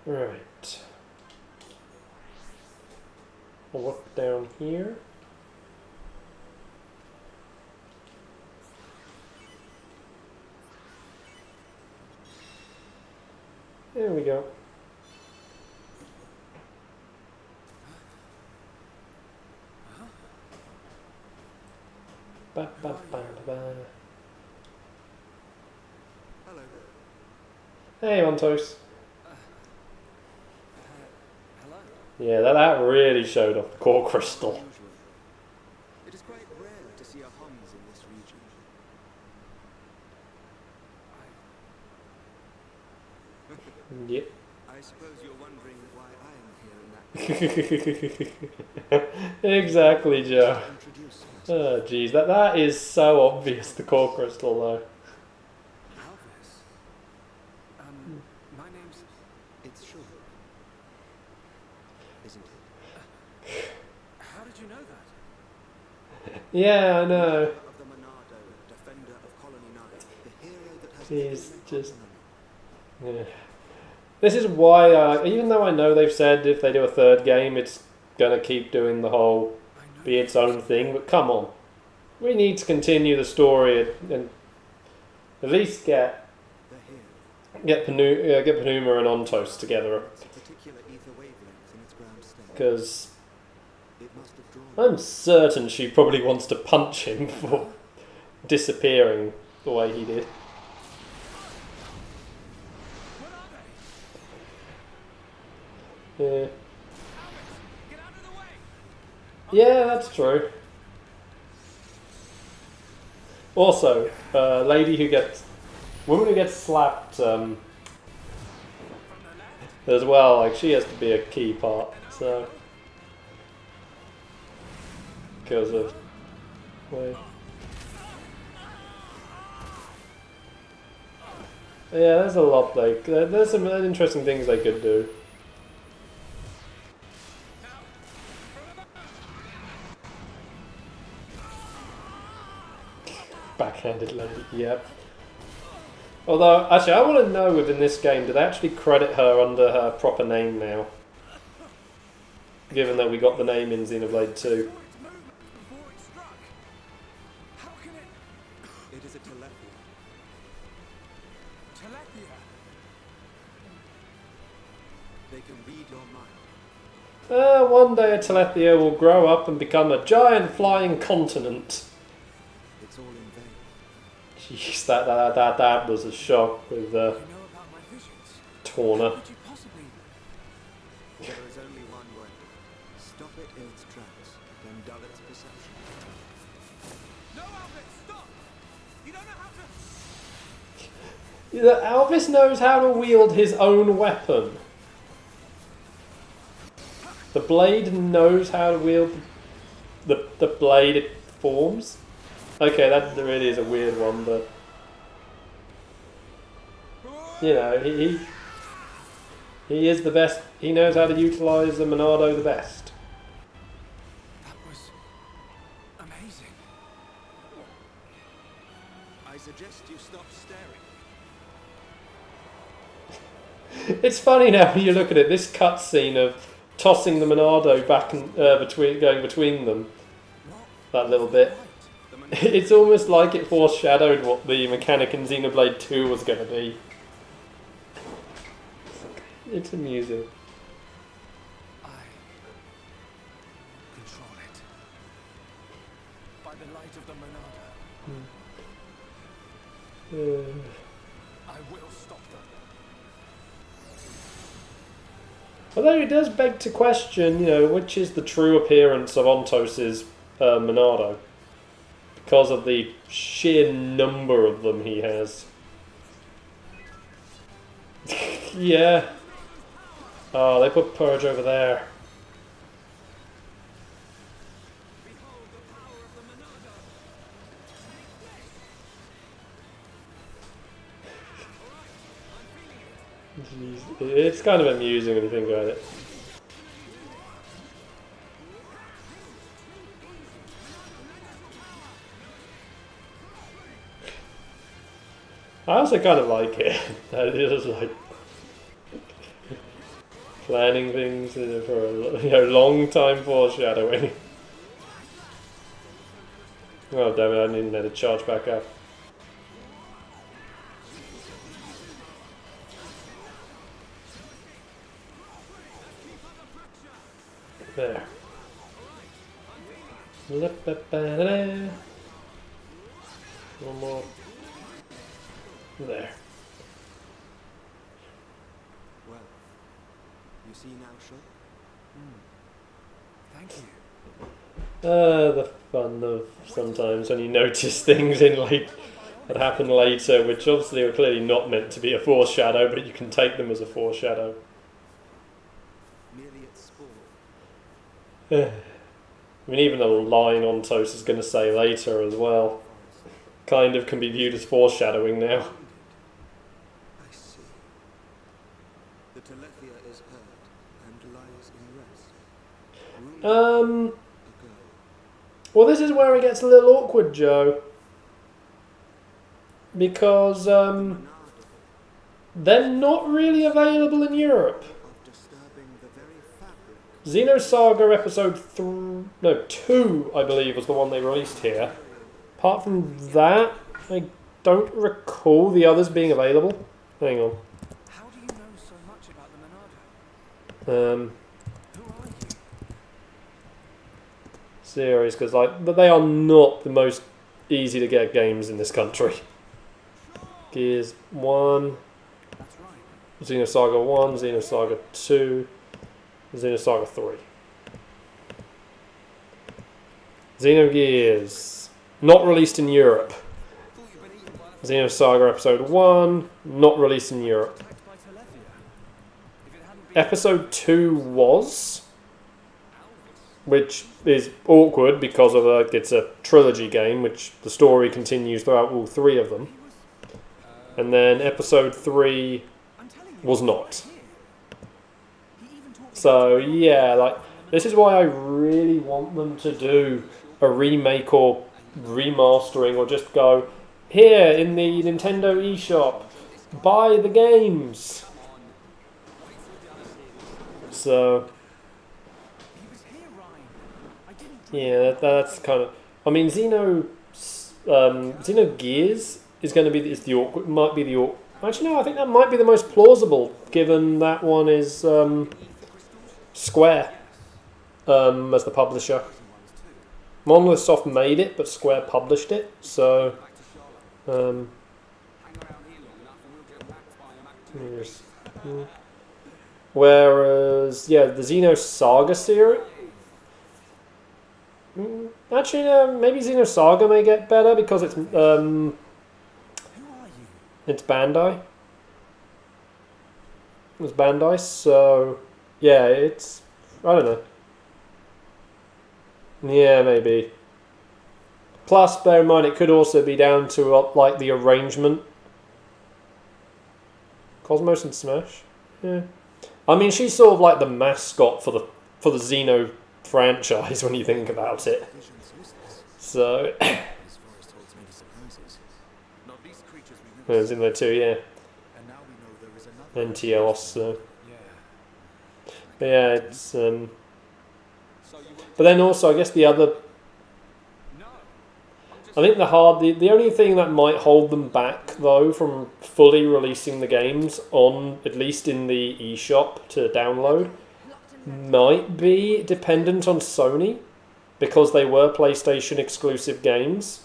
right. We'll look down here. There we go. Ba, ba, ba, ba. Hello. Hey, Montos. Hello. Yeah, that really showed off the core crystal. Unusual. It is quite rare to see a Homs in this region. Yep. I suppose you're wondering why I am here in that. Exactly, Joe. Introduce myself. Oh, jeez, that is so obvious. The core crystal, though. Elvis. My name's. It's short. Isn't it? How did you know that? Yeah, I know. Of the Monado, defender of Colony 9, the hero that has He's just. Yeah. This is why, even though I know they've said if they do a third game, it's gonna keep doing the whole be its own thing, but come on. We need to continue the story and at least get Panuma and Ontos together. Because I'm certain she probably wants to punch him for disappearing the way he did. Yeah. Yeah, that's true. Also, woman who gets slapped as well, like she has to be a key part, so because of yeah, there's a lot there's some interesting things they could do. Backhanded lady, yep. Although, actually, I want to know within this game, do they actually credit her under her proper name now? Given that we got the name in Xenoblade 2. It is a telepia. Telepia. They can read your mind. One day a Telethia will grow up and become a giant flying continent. It's all in vain. Jeez, that was a shock with You know about my visions? Torna. Could you possibly? There is only one way. Stop it in its tracks, then dull its perception. No, Albert, stop! You don't know how to. Elvis knows how to wield his own weapon. The blade knows how to wield the blade it forms. Okay, that really is a weird one, but you know, he is the best. He knows how to utilize the Monado the best. That was amazing. I suggest you stop staring. It's funny now when you look at it. This cutscene of tossing the Monado back and going between them, that little bit. It's almost like it foreshadowed what the mechanic in Xenoblade 2 was going to be. It's amusing. I control it. By the light of the Monado. I will stop them. Although it does beg to question, which is the true appearance of Ontos's Monado. Because of the sheer number of them he has. Yeah. Oh, they put Purge over there. Jeez. It's kind of amusing when you think about it. I also kind of like it. That it is like planning things for a long time foreshadowing. Oh damn it! I didn't let it charge back up. There. One more. There. Well, you see now, Shul? Thank you. The fun of sometimes when you notice things in like that happen later, which obviously are clearly not meant to be a foreshadow, but you can take them as a foreshadow. Merely its spawn. I mean, even a line on Toast is going to say later as well. Kind of can be viewed as foreshadowing now. I see. The Telethia is heard and lies in rest. Ago. Well, this is where it gets a little awkward, Joe. Because they're not really available in Europe. Of disturbing the very fabric. Xenosaga episode 2, I believe, was the one they released here. Apart from that, I don't recall the others being available. Hang on. How do you know so much about the Monado? Who are you? Series, because they are not the most easy to get games in this country. Gears 1, That's right. Xenosaga 1, Xenosaga 2, Xenosaga 3. Xenogears, not released in Europe. Xenosaga Episode 1, not released in Europe. Attacked by Telethia. If it hadn't been Episode 2 was, which is awkward because of it's a trilogy game, which the story continues throughout all 3 of them. And then Episode 3 I'm telling you, was not. here. He even taught me So yeah, this is why I really want them to do a remake or remastering, or just go here in the Nintendo eShop, buy the games. So he was here, Ryan. I didn't yeah, that's kind of. I mean, Xenogears is going to be the awkward. Might be the awkward. Actually, no. I think that might be the most plausible, given that one is Square as the publisher. Monolith Soft made it, but Square published it. So, yes. Whereas, yeah, the Xenosaga series. Actually, no, maybe Xenosaga may get better because it's Who are you? it's Bandai. It's Bandai, so yeah, it's I don't know. Yeah, maybe. Plus, bear in mind, it could also be down to like the arrangement. Cosmos and Smash. Yeah, I mean, she's sort of like the mascot for the Xeno franchise when you think about it. So, This forest holds many surprises. Not least creatures we it's in there too, yeah. And now we know there is another. NTLs. So, Yeah. but yeah, it's But then also, I guess the other. I think the only thing that might hold them back though from fully releasing the games on at least in the eShop to download might be dependent on Sony, because they were PlayStation exclusive games.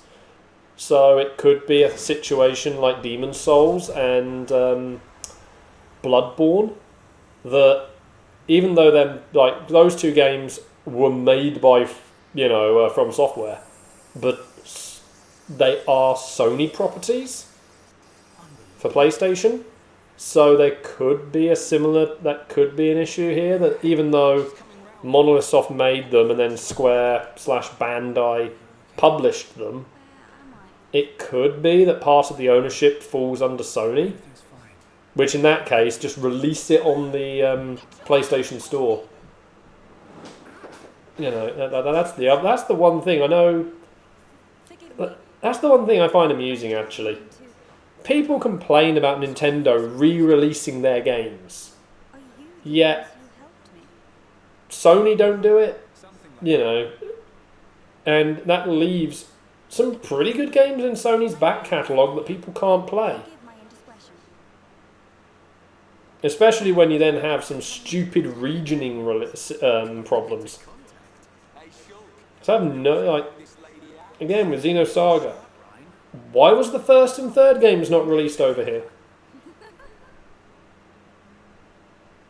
So it could be a situation like Demon's Souls and Bloodborne, that even though those 2 games were made by From Software, but they are Sony properties for PlayStation. So there could be that could be an issue here, that even though Monolith Soft made them and then Square/Bandai published them, it could be that part of the ownership falls under Sony, Everything's fine. which in that case, just release it on the PlayStation Store. That's the one thing I know. That's the one thing I find amusing, actually. People complain about Nintendo re-releasing their games, yet Sony don't do it. And that leaves some pretty good games in Sony's back catalogue that people can't play. Especially when you then have some stupid regioning problems. So I have again with Xenosaga, why was the 1st and 3rd games not released over here?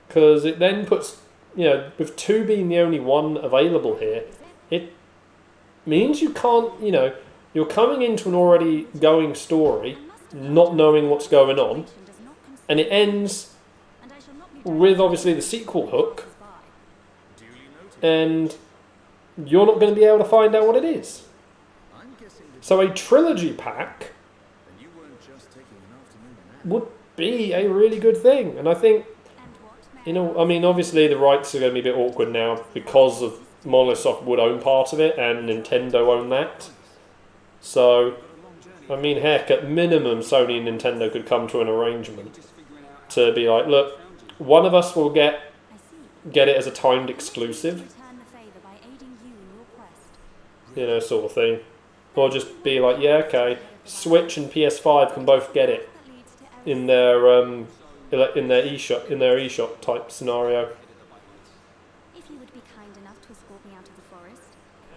Because it then puts, with 2 being the only one available here, it means you can't, you're coming into an already going story, not knowing what's going on, and it ends with obviously the sequel hook, and you're not going to be able to find out what it is. So a trilogy pack would be a really good thing, and I think, you know, I mean, obviously the rights are going to be a bit awkward now because of Monolith would own part of it and Nintendo own that. So, I mean, heck, at minimum, Sony and Nintendo could come to an arrangement to be like, look, one of us will get it as a timed exclusive, you know, sort of thing, or just be like, yeah, okay, Switch and PS5 can both get it in their eShop type scenario. If you would be kind enough to escort me out of the forest.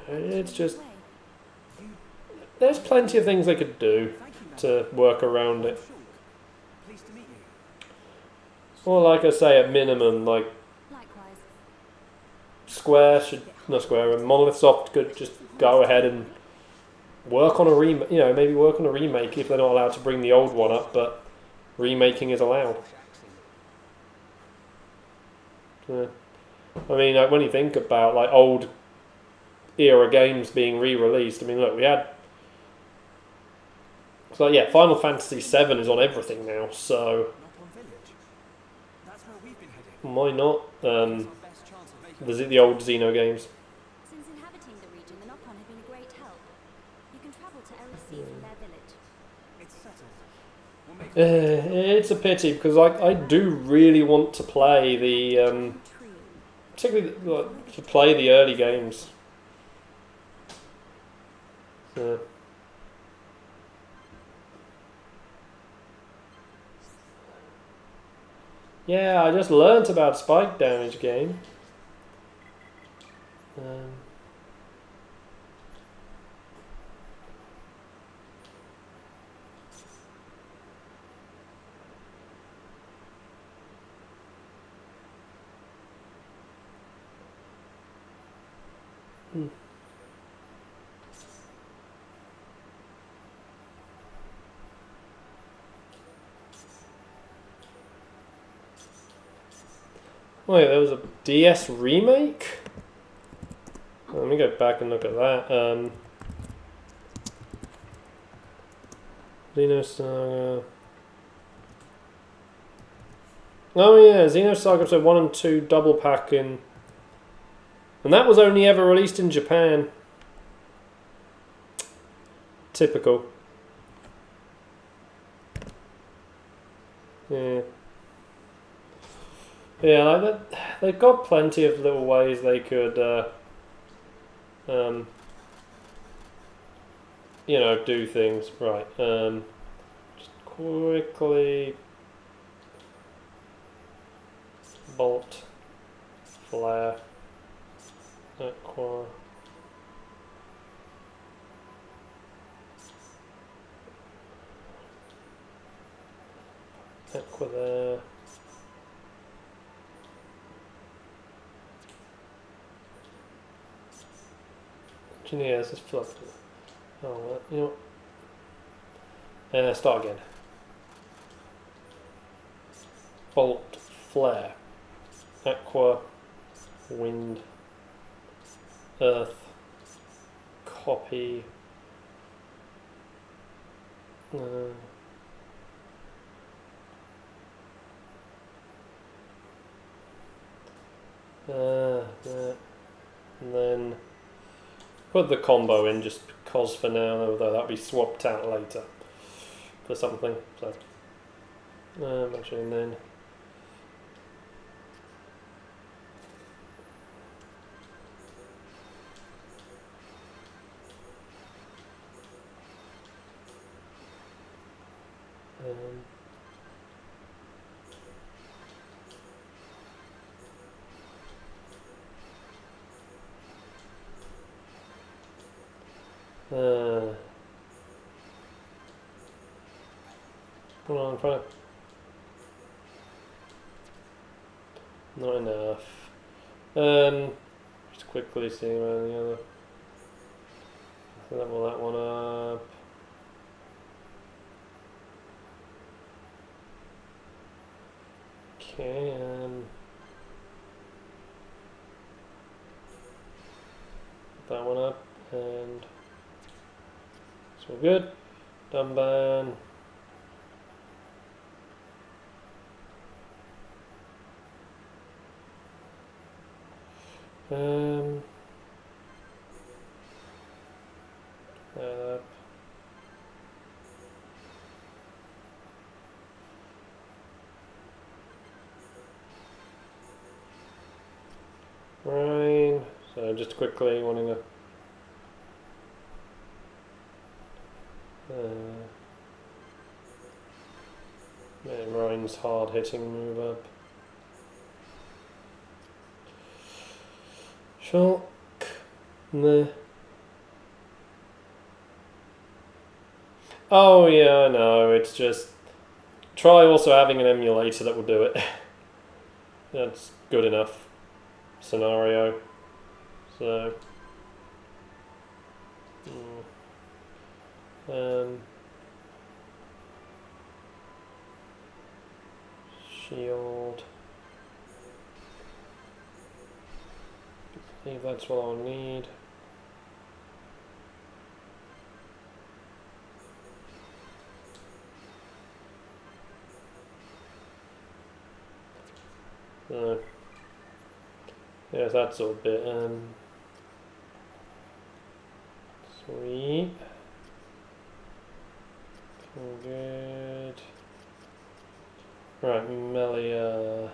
It's just, there's plenty of things they could do to work around it. Well, like I say, at minimum, like Monolith Soft could just go ahead and work on a maybe work on a remake if they're not allowed to bring the old one up, but remaking is allowed. Yeah. I mean, like, when you think about like old era games being re-released, I mean, look, we had. So yeah, Final Fantasy VII is on everything now, so why not? The old Xeno games. Since inhabiting the region, the Nopon have been a great help. You can travel to LC from their village. It's settled. It's a pity because I do really want to play the particularly to play the early games. Yeah. Yeah, I just learnt about spike damage game. Wait, there was a DS remake? Let me go back and look at that. Xenosaga. Oh yeah, Xenosaga episode 1 and 2 double pack in. And that was only ever released in Japan. Typical. Yeah. Yeah, like that, they've got plenty of little ways they could, you know, do things. Right, just quickly, bolt, flare, aqua, there. Yeah, this is fluffed. Oh, you know what? Start again. Bolt, flare, aqua, wind, earth, copy. And then put the combo in just because for now, although that'll be swapped out later for something. So, actually, and then hold on, trying to. Not enough. Just quickly seeing where the other. Level that one up. Okay, put that one up, and it's all good. Dunban. Up. Right, so just quickly wanting to Ryan's hard hitting move up. Shulk. Nah. Oh yeah, I know, it's just try also having an emulator that will do it. That's good enough scenario. So shield. I think that's what I'll need. So yeah, that sort of bit. Sweet. Good. Right, Melia.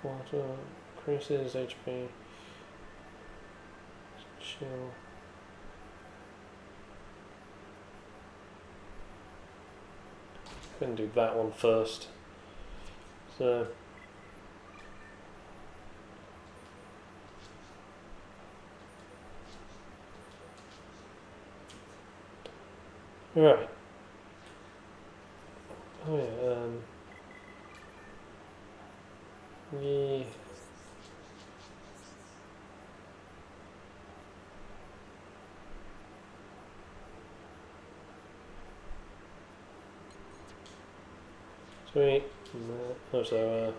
Water increases HP. Chill. Gonna do that one first. So. Right. Oh yeah, we sweet. Also,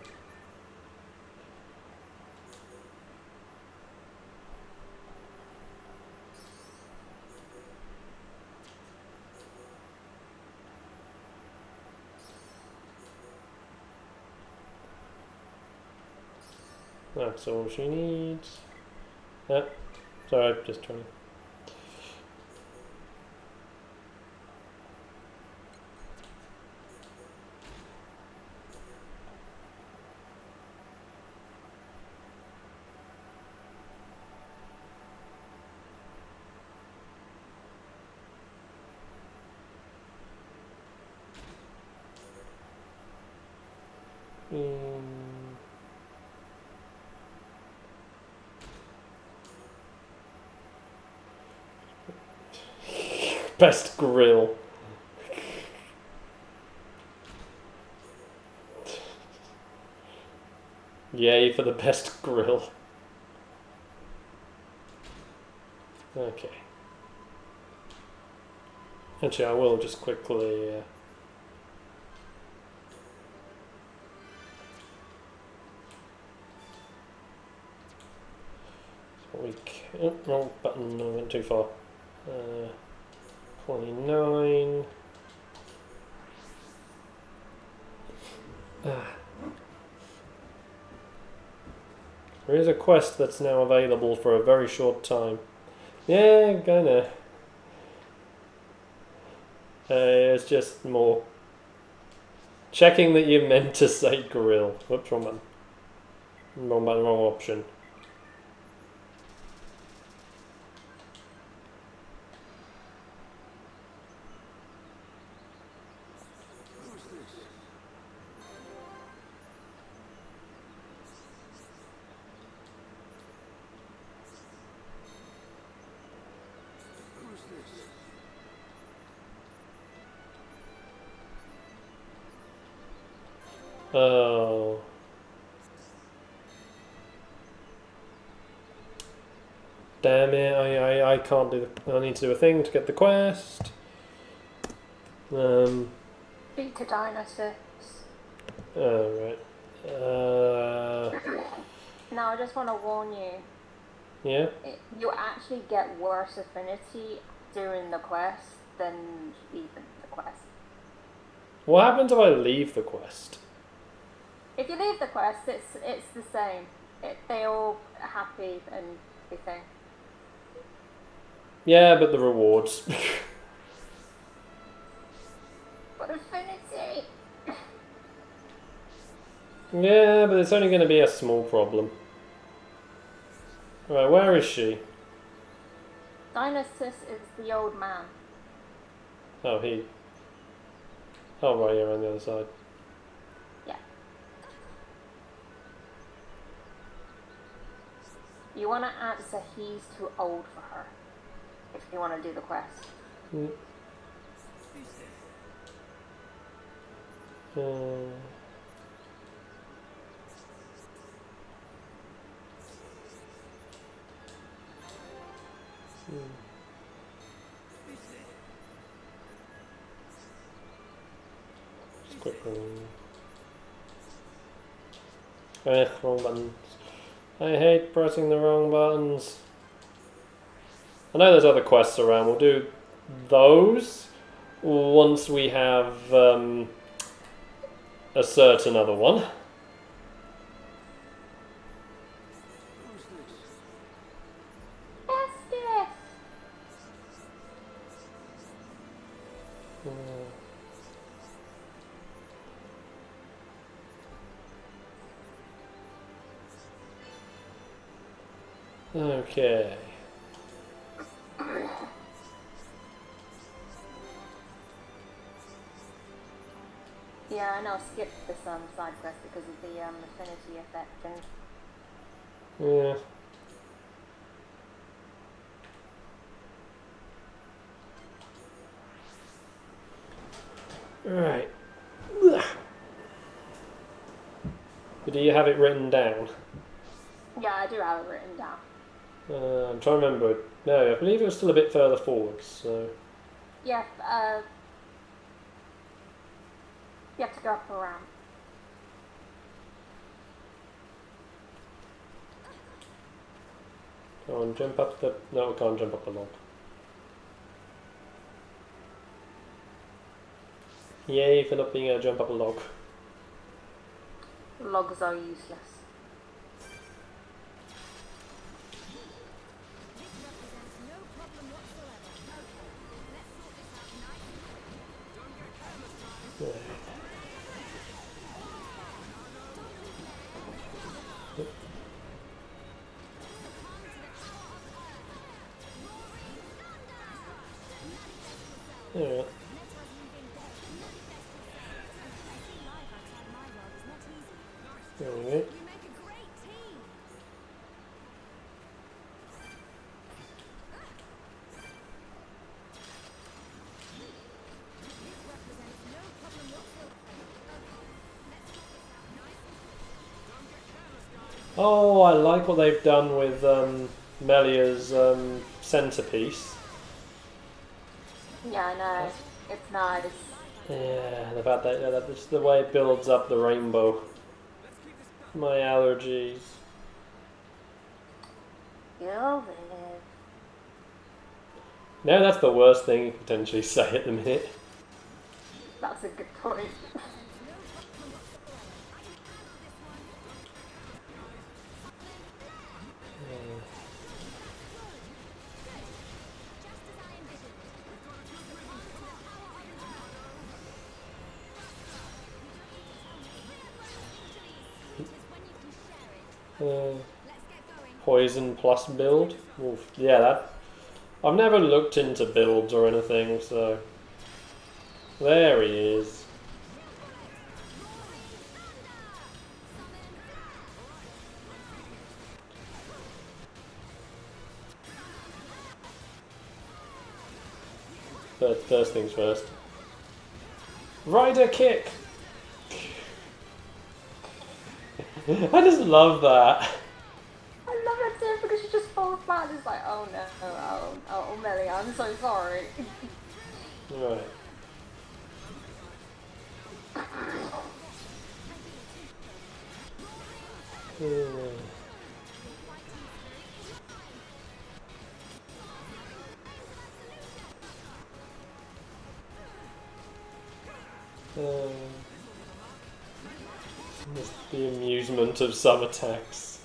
that's all she needs. Sorry, just trying. Best grill. Yay for the best grill. Okay. Actually, I will just quickly. Oh, wrong button. I went too far. 29. There is a quest that's now available for a very short time. Yeah, gonna. It's just more checking that you meant to say grill. Whoops, wrong button. Wrong button, wrong option. Oh. Damn it, I can't do the... I need to do a thing to get the quest. Beat to Dinosaurs. Oh, right. Now, I just want to warn you. Yeah? You actually get worse affinity doing the quest than leaving the quest. What happens if I leave the quest? If you leave the quest, it's the same. They're all happy and everything. Yeah, but the rewards. But affinity. Yeah, but it's only going to be a small problem. Right, where is she? Dionysus is the old man. Oh, he... Oh, right, you're on the other side. Yeah. You want to answer he's too old for her. If you want to do the quest. Just quick wrong buttons. I hate pressing the wrong buttons. I know there's other quests around. We'll do those once we have a certain other one. Okay. Yeah, I know. Skip this side quest because of the affinity effect and. Yeah. Right. Do you have it written down? Yeah, I do have it written down. I'm trying to remember. No, I believe it was still a bit further forwards. So. Yeah, you have to go up around. Go on, jump up the... No, we can't jump up the log. Yay for not being able to jump up a log. Logs are useless. Yeah. There we go. Oh, I like what they've done with Melia's centerpiece. Yeah, I know. It's nice. Yeah, the fact that that's just the way it builds up the rainbow. My allergies. You'll live. No, that's the worst thing you can potentially say at the minute. That's a good point. Poison plus build. Oof. Yeah, that. I've never looked into builds or anything, so there he is. But first things first. Rider kick. I just love that. I love it too because she just falls flat and it's like, oh no, oh Melly, I'm so sorry. Right. Just the amusement of some attacks.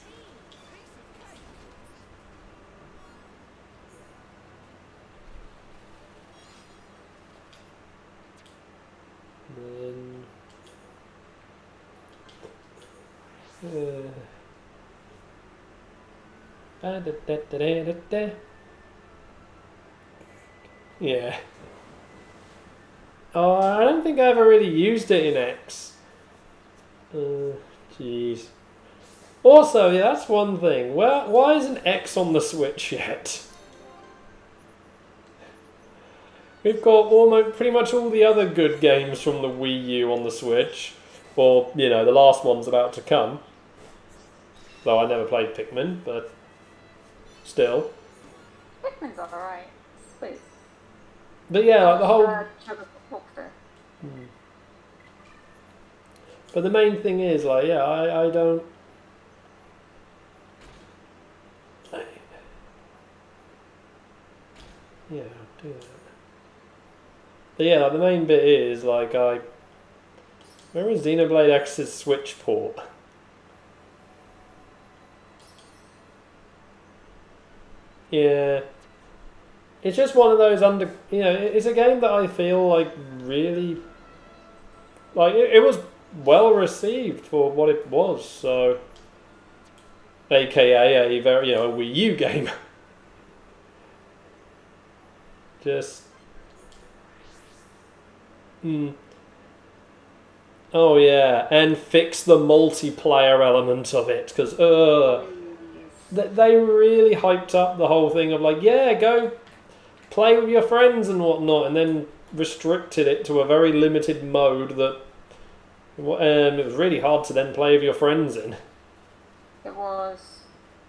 Yeah. Oh, I don't think I ever really used it in X. Jeez. Also, yeah, that's one thing. Why isn't X on the Switch yet? We've got almost pretty much all the other good games from the Wii U on the Switch. Or, you know, the last one's about to come. Though I never played Pikmin, but still. Pikmin's alright. Sweet. But yeah, like the whole... But the main thing is, like, yeah, I don't... Yeah, I'll do that. But yeah, like, the main bit is, like, where is Xenoblade X's Switch port? Yeah. It's just one of those you know, it's a game that I feel like really... Like, it was well received for what it was, so... AKA a very, you know, a Wii U game. Just... Oh yeah, and fix the multiplayer element of it, because they really hyped up the whole thing of like, yeah, go play with your friends and whatnot, and then restricted it to a very limited mode that it was really hard to then play with your friends in. It was,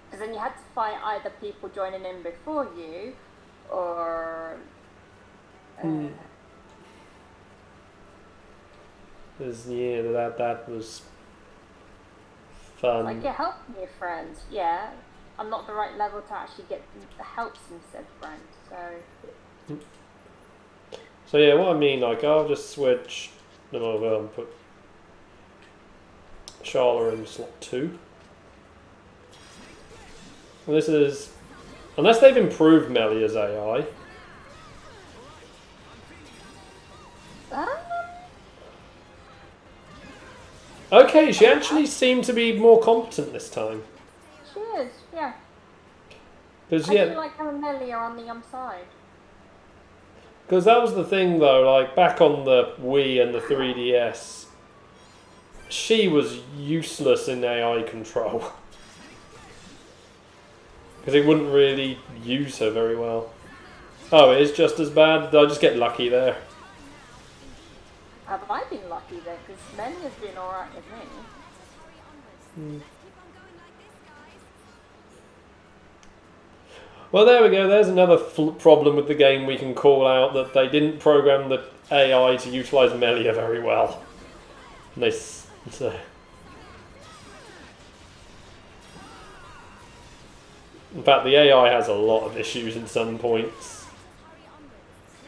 because then you had to fight either people joining in before you, or... Yeah, that was fun. Like, you're helping your friends, yeah. I'm not the right level to actually get the help from said friend, so... So yeah, what I mean, like, I'll just switch them over and put Charla in slot 2. And this is... Unless they've improved Melia's AI. Okay, she actually seemed to be more competent this time. She is, yeah. Because I do like having Melia on the side. Because that was the thing though, like back on the Wii and the 3DS, she was useless in AI control. Because it wouldn't really use her very well. Oh, it is just as bad? Did I just get lucky there? Have I been lucky then? Because Melia's been alright with me. Well, there we go. There's another problem with the game we can call out, that they didn't program the AI to utilise Melia very well. And they... So. In fact, the AI has a lot of issues in some points.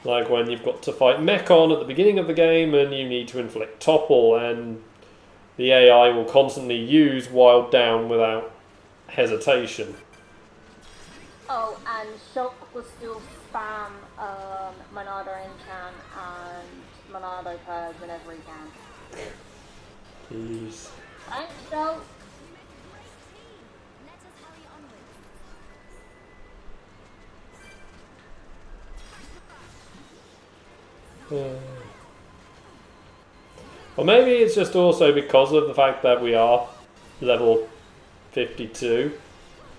Like when you've got to fight Mechon at the beginning of the game and you need to inflict topple, and the AI will constantly use wild down without hesitation. Oh, and Shock will still spam Monado Enchan and Monado Purge whenever he can. Jeez. Thanks, Shock. Well, maybe it's just also because of the fact that we are level 52.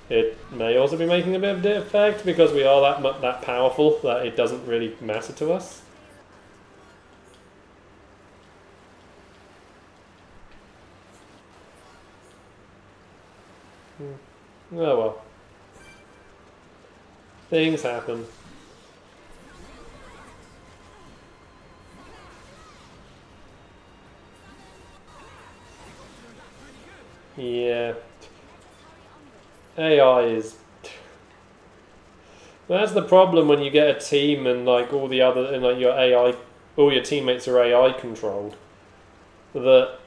It may also be making a bit of an effect because we are that powerful that it doesn't really matter to us. Oh well. Things happen. Yeah. AI is... That's the problem when you get a team and like all the other and like your AI, all your teammates are AI controlled. That,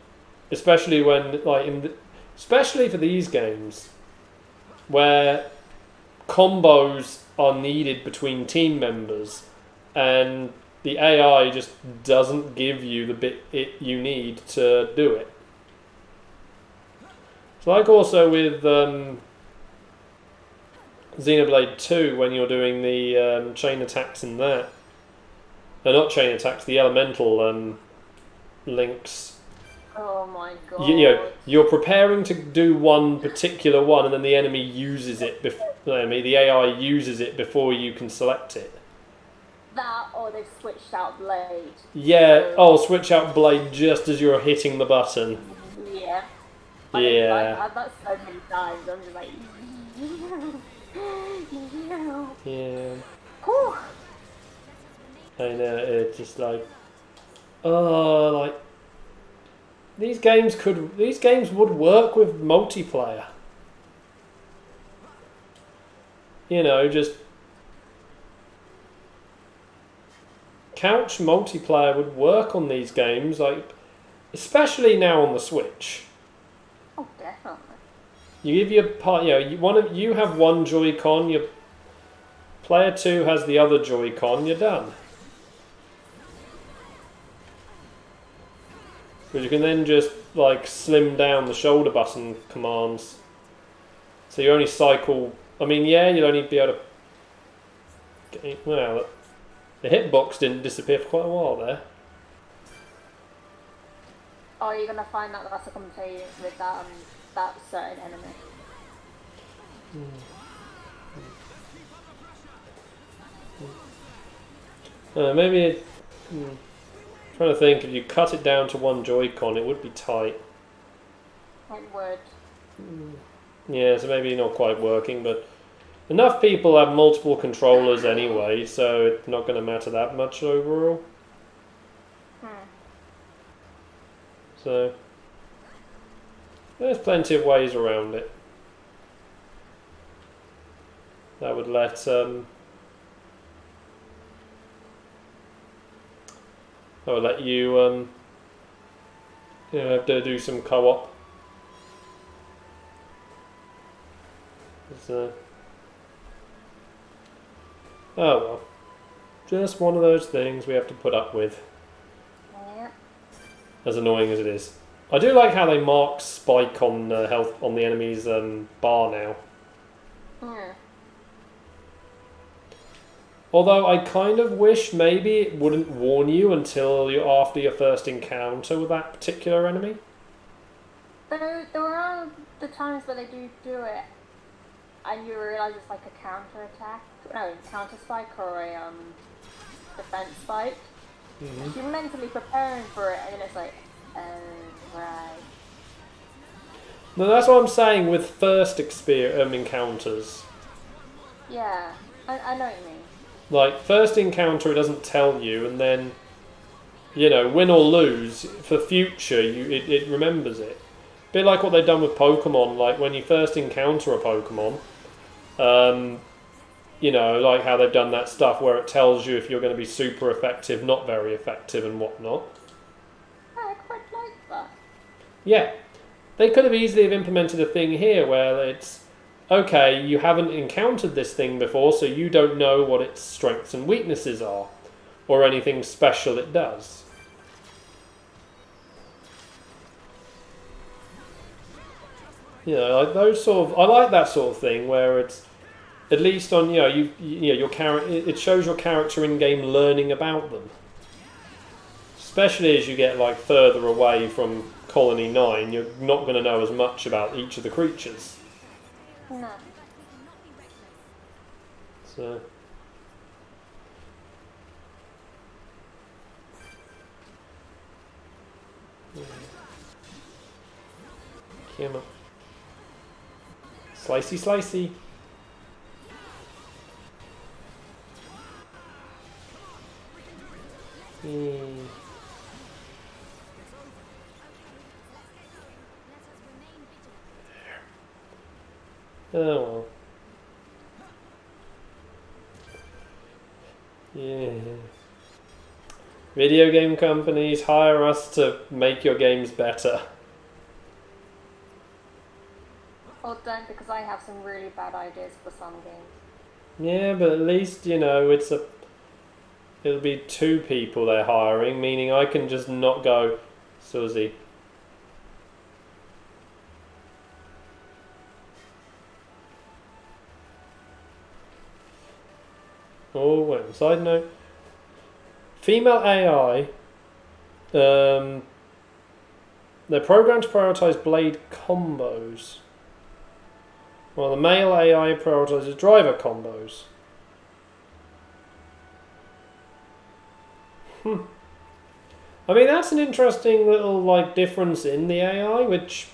especially when like especially for these games, where combos are needed between team members, and the AI just doesn't give you the bit you need to do it. It's like also with Xenoblade 2 when you're doing the chain attacks in that. Not chain attacks, the elemental links. Oh my god. You're preparing to do one particular one, and then the enemy uses it. The AI uses it before you can select it. That, or they've switched out blade. Yeah. Oh, switch out blade just as you're hitting the button. Yeah. Yeah. I've had that so many times. I'm just like, Yeah. Whew. I know. It's just like, oh, like these games would work with multiplayer. You know, just couch multiplayer would work on these games, like especially now on the Switch. Oh, definitely. You give your part, you have one Joy-Con, your player 2 has the other Joy-Con, you're done. Because you can then just like slim down the shoulder button commands. So you only cycle. I mean, yeah, you'll only be able to. Well, the hitbox didn't disappear for quite a while there. Oh, you're gonna find that that's a contagion with that certain enemy. Maybe it. Trying to think, if you cut it down to one Joy-Con, it would be tight. It would. Yeah, so maybe not quite working, but enough people have multiple controllers anyway, so it's not going to matter that much overall. So there's plenty of ways around it. That would let you have to do some co-op. Oh well, just one of those things we have to put up with. Yeah. As annoying as it is. I do like how they mark spike on health on the enemy's bar now. Yeah. Although I kind of wish maybe it wouldn't warn you until after your first encounter with that particular enemy. There are the times where they do it, and you realise it's like a counter attack. No, counter spike or a defense spike. You're mentally preparing for it, and then it's like, oh, right. No, that's what I'm saying with first encounters. Yeah, I know what you mean. Like, first encounter, it doesn't tell you, and then, win or lose, for future, it remembers it. A bit like what they've done with Pokemon, like, when you first encounter a Pokemon, like how they've done that stuff where it tells you if you're going to be super effective, not very effective, and whatnot. I quite like that. Yeah. They could have easily have implemented a thing here where it's, okay, you haven't encountered this thing before, so you don't know what its strengths and weaknesses are, or anything special it does. Like those sort of, I like that sort of thing where it's at least on your character. It shows your character in game learning about them, especially as you get like further away from Colony 9. You're not going to know as much about each of the creatures. No. So. Come on. Slicey, slicey. Oh well. Yeah. Video game companies hire us to make your games better. Or don't, because I have some really bad ideas for some games. Yeah, but at least, you know, it'll be 2 people they're hiring, meaning I can just not go, Susie. Oh, wait, side note. Female AI, they're programmed to prioritize blade combos. While the male AI prioritizes driver combos. I mean, that's an interesting little like difference in the AI, which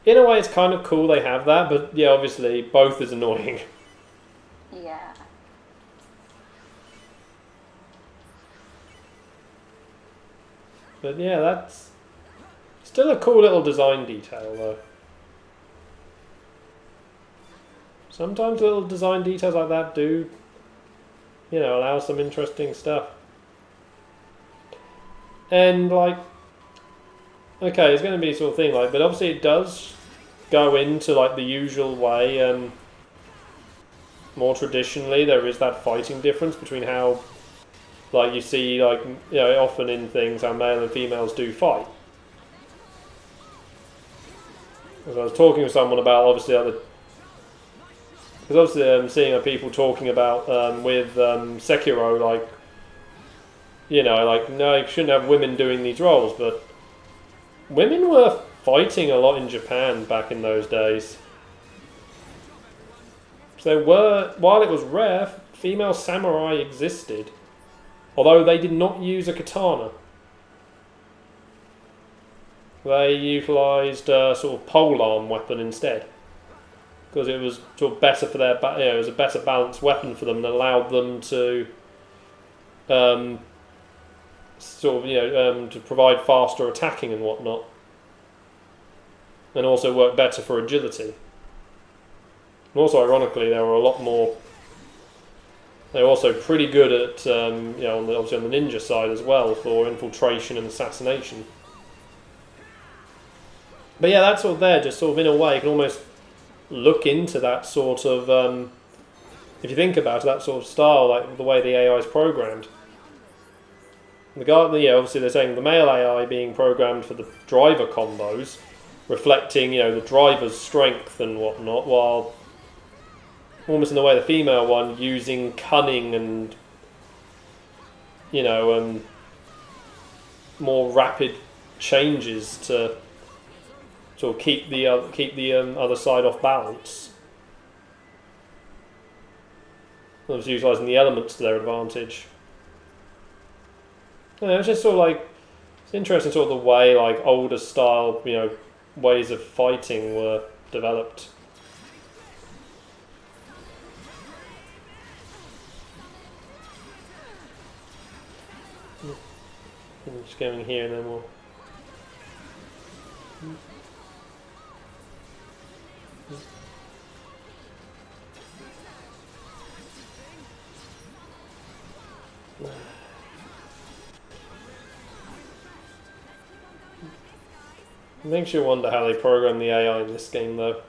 in a way it's kind of cool they have that, but yeah, obviously both is annoying. Yeah. But yeah, that's still a cool little design detail though. Sometimes little design details like that do, you know, allow some interesting stuff. And like, okay, it's going to be sort of thing like, but obviously it does go into like the usual way. More traditionally, there is that fighting difference between how, like you see, like you know, often in things how male and females do fight. As I was talking with someone about, obviously, because obviously I'm seeing people talking about with Sekiro, like, you know, like, no, you shouldn't have women doing these roles, but women were fighting a lot in Japan back in those days. So while it was rare, female samurai existed, although they did not use a katana. They utilised a sort of polearm weapon instead, because it was sort of better for their, you know, it was a better balanced weapon for them that allowed them to, sort of, you know, to provide faster attacking and whatnot, and also work better for agility. And also, ironically, they were a lot more. They were also pretty good at, you know, obviously on the ninja side as well for infiltration and assassination. But yeah, that's sort of there, just sort of in a way, you can almost look into that sort of, if you think about it, that sort of style, like the way the AI is programmed. The guy, yeah, obviously they're saying the male AI being programmed for the driver combos, reflecting, you know, the driver's strength and whatnot, while almost in the way the female one using cunning and, you know, more rapid changes to sort of keep the other side off balance. Obviously utilising the elements to their advantage. You know, it's just sort of like, it's interesting sort of the way like older style, you know, ways of fighting were developed. I'm just going here and then we'll. It makes you wonder how they program the AI in this game, though.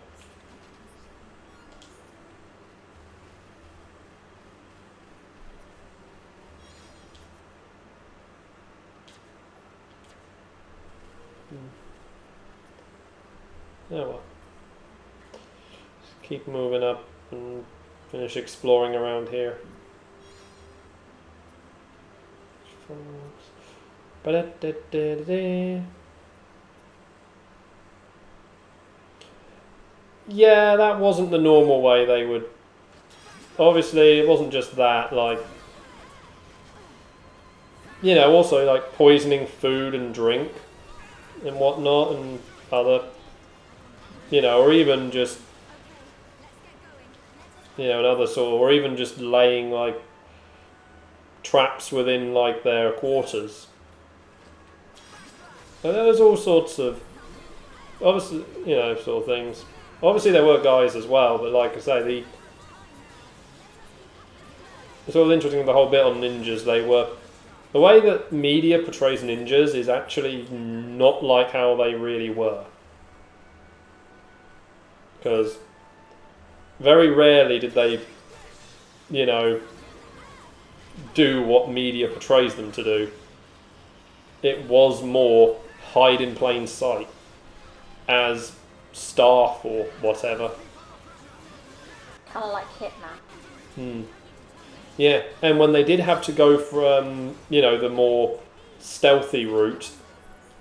Oh well. Just keep moving up and finish exploring around here. Yeah, that wasn't the normal way they would. Obviously, it wasn't just that, like, you know, also like poisoning food and drink and whatnot, and other, you know, or even just you know, another sort of, or even just laying like traps within like their quarters. And there was all sorts of, obviously, you know, sort of things. Obviously there were guys as well, but like I say, it's all interesting, the whole bit on ninjas. The way that media portrays ninjas is actually not like how they really were. Because very rarely did they, you know, do what media portrays them to do. It was more hide in plain sight as staff or whatever. Kind of like Hitman. Yeah, and when they did have to go from, you know, the more stealthy route,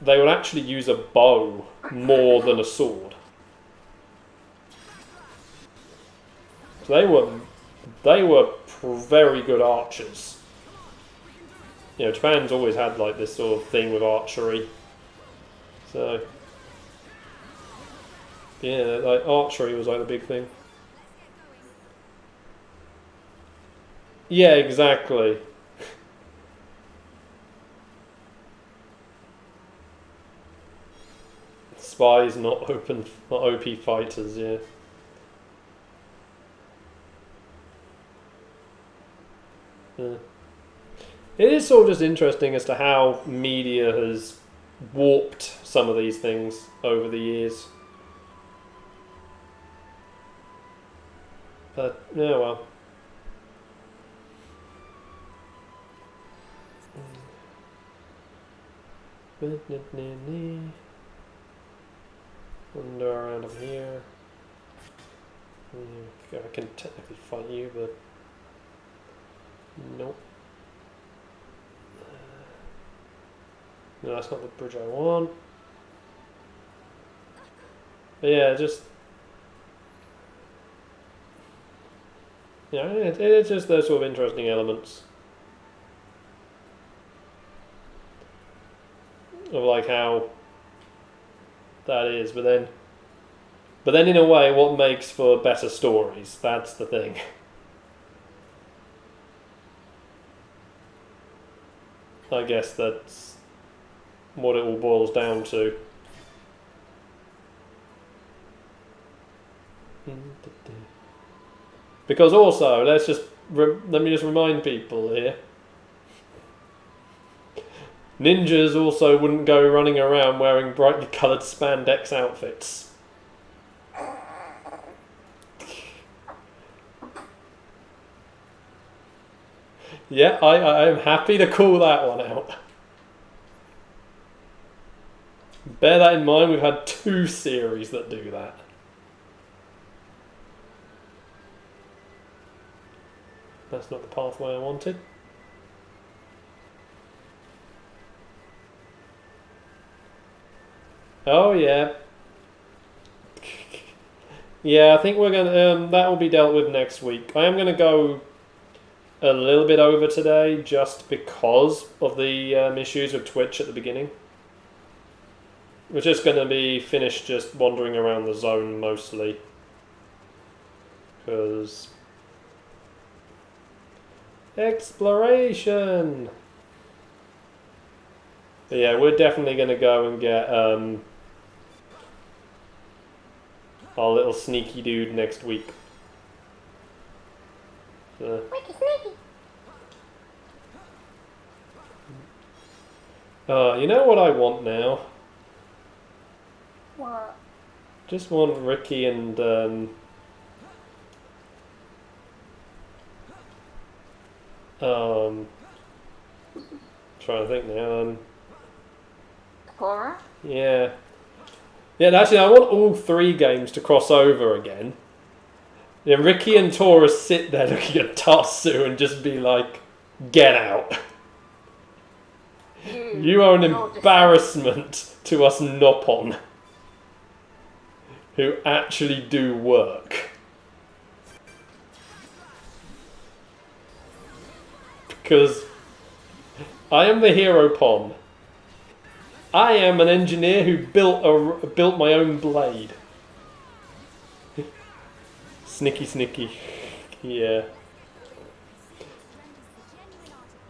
they would actually use a bow more than a sword. So they were very good archers. You know, Japan's always had like this sort of thing with archery. So yeah, like archery was like the big thing. Yeah, exactly. Spies, not OP fighters, yeah. Yeah. It is sort of just interesting as to how media has warped some of these things over the years. But, yeah, well. Wander around up here. I can technically fight you, but nope. No, that's not the bridge I want. But yeah, just yeah, it's just those sort of interesting elements of like how that is, but then in a way, what makes for better stories? That's the thing. I guess that's what it all boils down to. Because also, let me just remind people here. Ninjas also wouldn't go running around wearing brightly coloured spandex outfits. Yeah, I am happy to call that one out. Bear that in mind, we've had 2 series that do that. That's not the pathway I wanted. Oh yeah. Yeah, I think we're gonna that will be dealt with next week. I am gonna go a little bit over today just because of the issues with Twitch at the beginning. We're just going to be finished just wandering around the zone mostly. Because exploration! But yeah, we're definitely going to go and get our little sneaky dude next week. Sneaky. You know what I want now? What? Just want Ricky and trying to think now. Cora? Yeah. Yeah, actually, I want all 3 games to cross over again. Yeah, Ricky and Tora sit there looking at Tatsu and just be like, get out. You are an embarrassment to us Noppon, who actually do work. Because I am the hero Pon. I am an engineer who built my own blade. Snicky snicky. Yeah.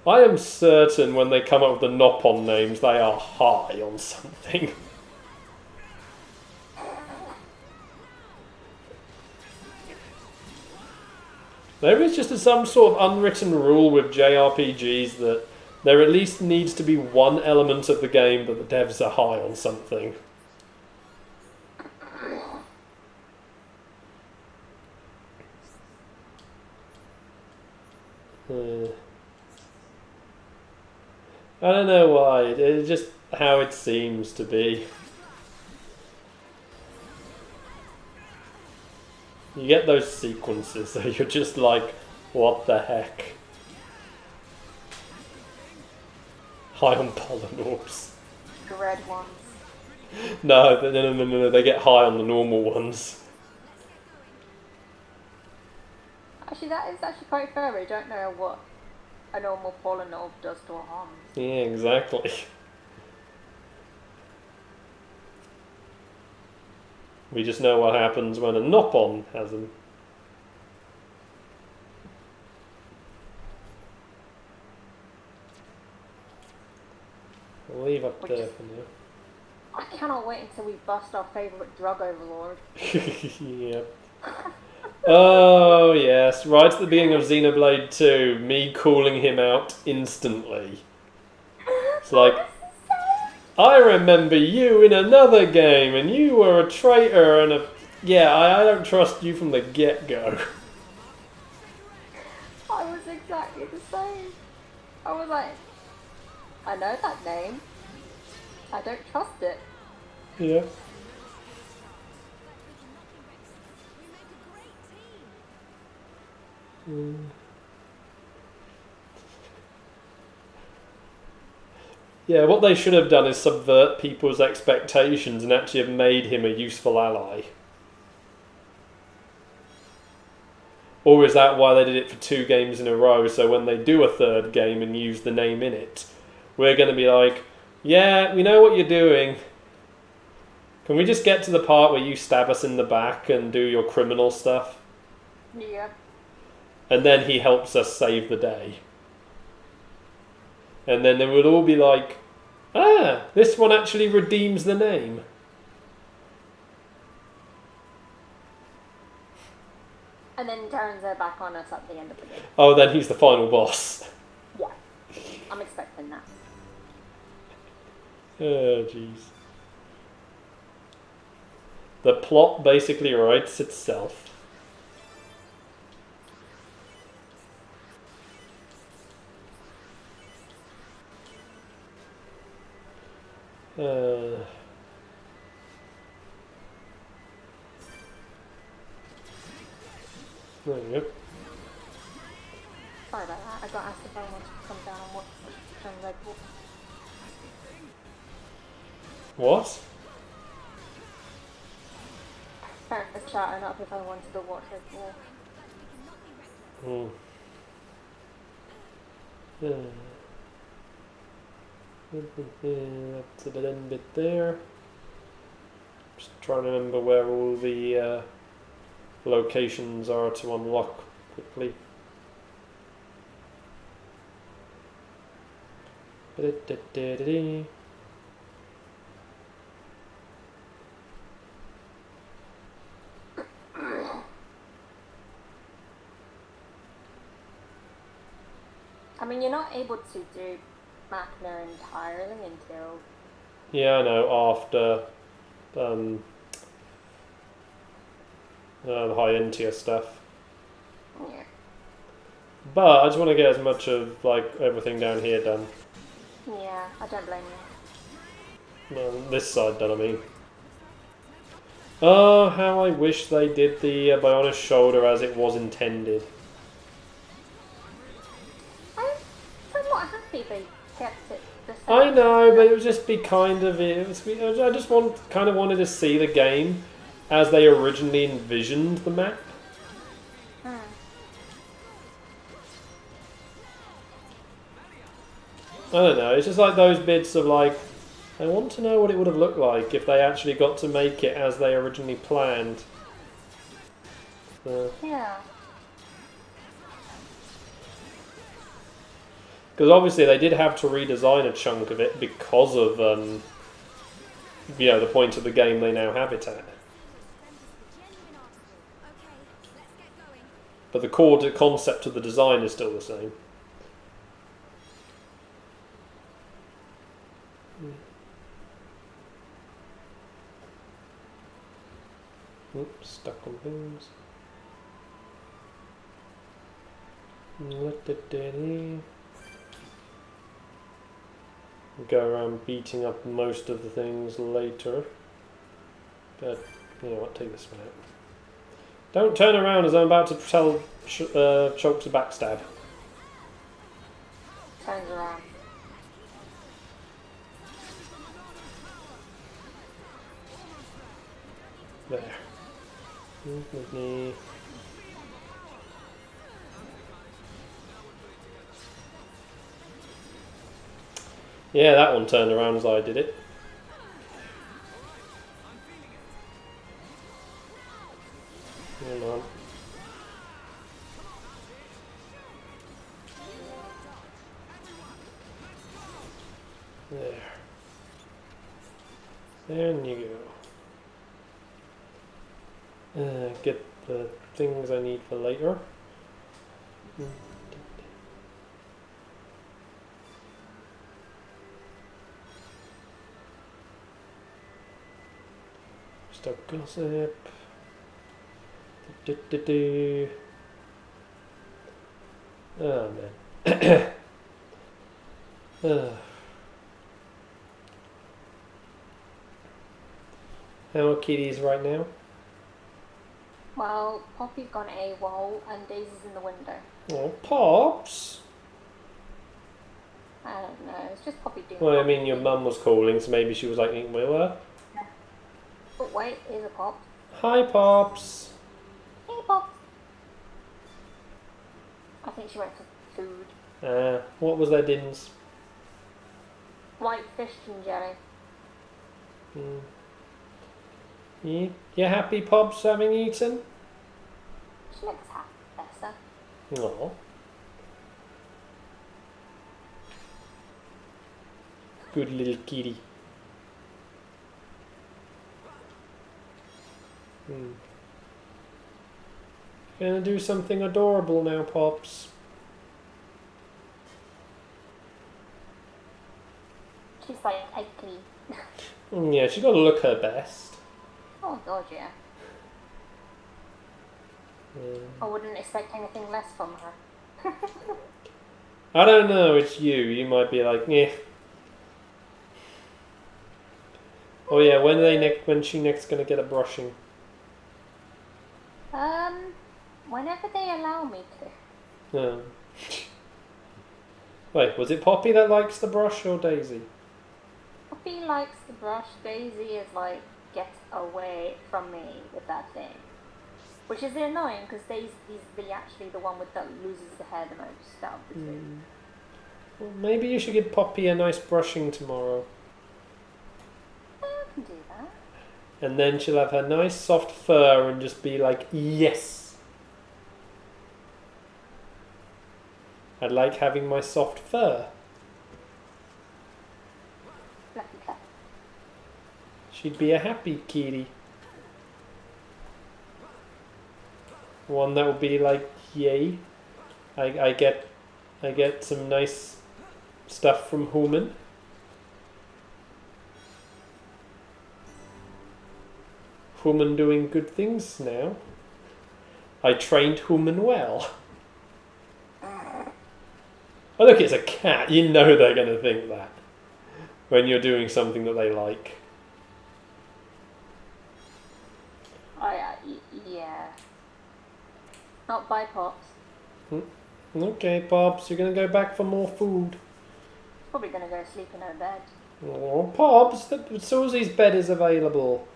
I am certain when they come up with the Nopon names, they are high on something. Maybe it's just some sort of unwritten rule with JRPGs that there at least needs to be one element of the game that the devs are high on something. I don't know why, it's just how it seems to be. You get those sequences so you're just like, what the heck? High on pollen The red ones. No, they get high on the normal ones. Actually, that is actually quite fair. We don't know what a normal pollen orb does to a harm. Yeah, exactly. We just know what happens when a Nopon has them. I'll leave up there for now. I cannot wait until we bust our favourite drug overlord. Yeah. Oh, yes. Right at the beginning of Xenoblade 2, me calling him out instantly. It's like, I remember you in another game, and you were a traitor and a... Yeah, I don't trust you from the get-go. I was exactly the same. I was like, I know that name. I don't trust it. Yeah. Yeah, what they should have done is subvert people's expectations and actually have made him a useful ally. Or is that why they did it for 2 games in a row, so when they do a 3rd game and use the name in it, we're going to be like, yeah, we know what you're doing. Can we just get to the part where you stab us in the back and do your criminal stuff? Yeah. And then he helps us save the day. And then they would all be like, ah, this one actually redeems the name. And then turns her back on us at the end of the game. Oh, then he's the final boss. Yeah. I'm expecting that. Oh, jeez. The plot basically writes itself. There we go. Sorry about that. I got asked if I wanted to come down and watch Xenoblade 4. What? Parents was chatting up if I wanted to watch it more. Oh. That's a bit in bit there. Just trying to remember where all the locations are to unlock quickly. I mean, you're not able to do Machna entirely until... Yeah, I know, after the high end tier stuff. Yeah. But I just want to get as much of like everything down here done. Yeah, I don't blame you. No, this side done, I mean. Oh, how I wish they did the Bionis shoulder as it was intended. I'm somewhat happy they kept it the same. I know, but it would just be kind of I just kind of wanted to see the game as they originally envisioned the map. I don't know, it's just like those bits of like, I want to know what it would have looked like if they actually got to make it as they originally planned. Yeah. Because obviously they did have to redesign a chunk of it because of, you know, the point of the game they now have it at. But the core concept of the design is still the same. Oops, stuck on things. Go around beating up most of the things later. But, you know what, take this one out. Don't turn around as I'm about to tell Choke to backstab. Turns around. There. Yeah, that one turned around as I did it. Come on. There. There you go. Get the things I need for later. Stop gossip. Oh man. How are kitties right now? Well, Poppy's gone AWOL and Daisy's in the window. Oh, Pops! I don't know, it's just Poppy doing Well, I Poppy mean, your things. mum was calling, so maybe she was like, with her. Oh wait, here's a Pop. Hi, Pops! Hey Pop! I think she went for food. What was that, Dins? White fish and jelly. You happy, Pops, having eaten? She looks better. Aw. Good little kitty. Gonna do something adorable now, Pops. She's like, hey clean. Yeah, she's gotta look her best. Oh god, yeah. I wouldn't expect anything less from her. I don't know, it's you. You might be like, yeah. Oh yeah, when she next gonna get a brushing? Whenever they allow me to. Wait, was it Poppy that likes the brush or Daisy? Poppy likes the brush. Daisy is like, get away from me with that thing. Which is annoying because Daisy's actually the one that loses the hair the most out of the two. Well, maybe you should give Poppy a nice brushing tomorrow. I can do that. And then she'll have her nice soft fur and just be like, yes! I like having my soft fur. Lucky cat. She'd be a happy kitty. One that would be like, yay! I get some nice stuff from Human. Human doing good things now. I trained Human well. Oh look, it's a cat. You know they're going to think that when you're doing something that they like. Oh yeah. Not by Pops. Okay, Pops, you're going to go back for more food. Probably gonna go sleep in her bed. Oh, Pops, Susie's bed is available.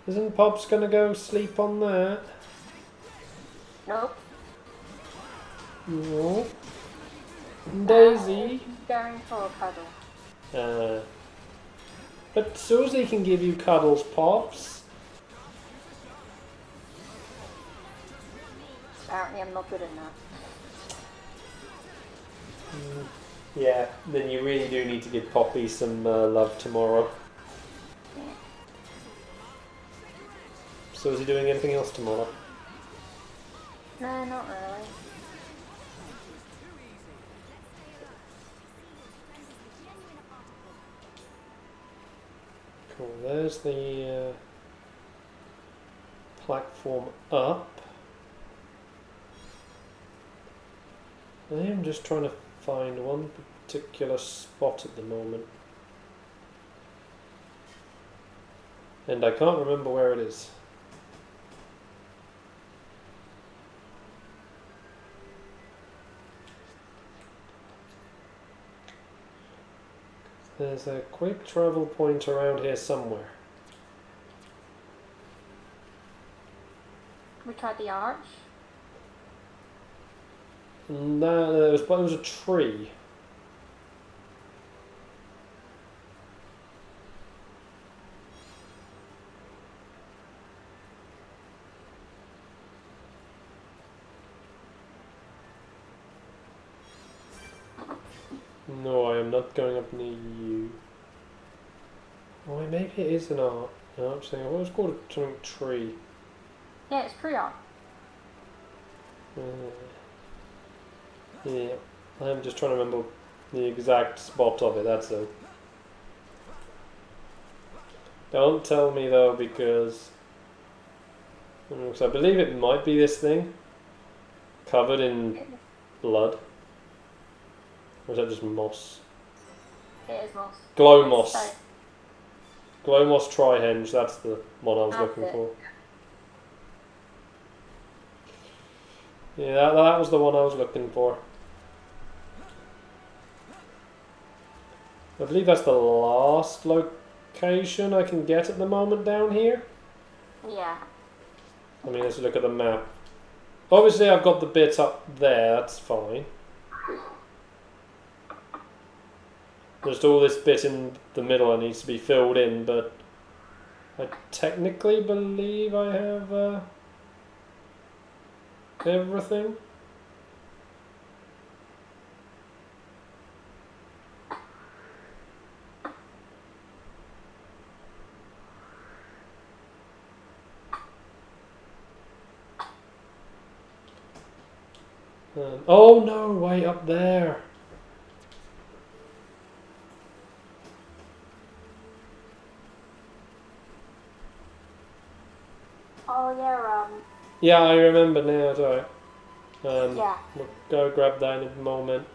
Isn't Pops going to go sleep on that? Nope. No. Daisy. Going for a cuddle. But Susie can give you cuddles, Pops. Apparently apparently I'm not good enough. Yeah, then you really do need to give Poppy some love tomorrow. Yeah. So is he doing anything else tomorrow? No, not really. Cool, there's the platform up. I am just trying to find one particular spot at the moment. And I can't remember where it is. There's a quick travel point around here somewhere. We tried the arch. No, it was a tree. No, I am not going up near you. Oh, maybe it is an arch thing. What was it called? Something tree. Yeah, it's pre-arch. Yeah, I'm just trying to remember the exact spot of it, that's all. Don't tell me though, because I believe it might be this thing, covered in blood. Or is that just moss? It is moss. Glow moss. So, Glow moss trihenge, that's the one I was That's looking it. for. Yeah, that was the one I was looking for. I believe that's the last location I can get at the moment down here. yeah. I mean, let's look at the map. Obviously, I've got the bit up there, that's fine. Just all this bit in the middle that needs to be filled in, but I technically believe I have everything. Oh no, way up there. Oh yeah. Yeah, I remember now, sorry. Yeah. We'll go grab that in a moment.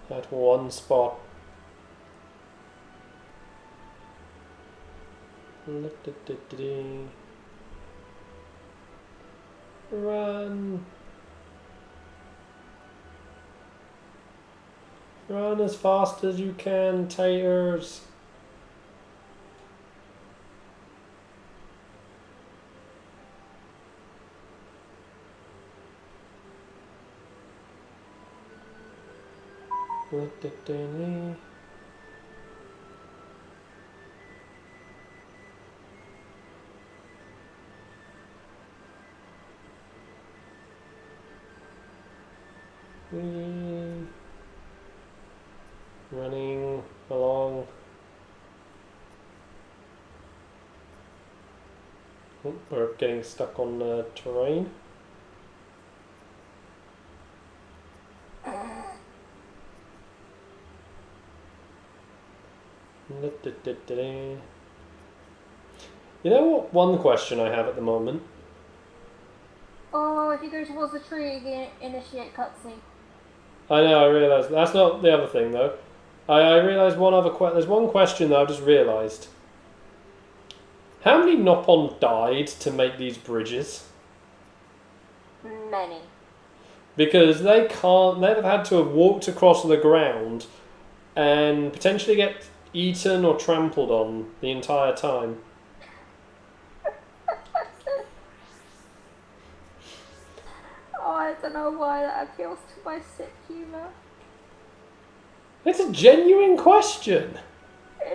That one spot. Run. Run as fast as you can, taters. Running along. Oh, we're getting stuck on terrain. You know what? One question I have at the moment. Oh, if you go towards the tree, you initiate cutscene. I know, I realised. That's not the other thing, though. I realised one other there's one question that I just realised. How many Nopon died to make these bridges? Many. Because they'd have had to have walked across the ground and potentially get eaten or trampled on the entire time. Oh, I don't know why that appeals to my sick humour. It's a genuine question.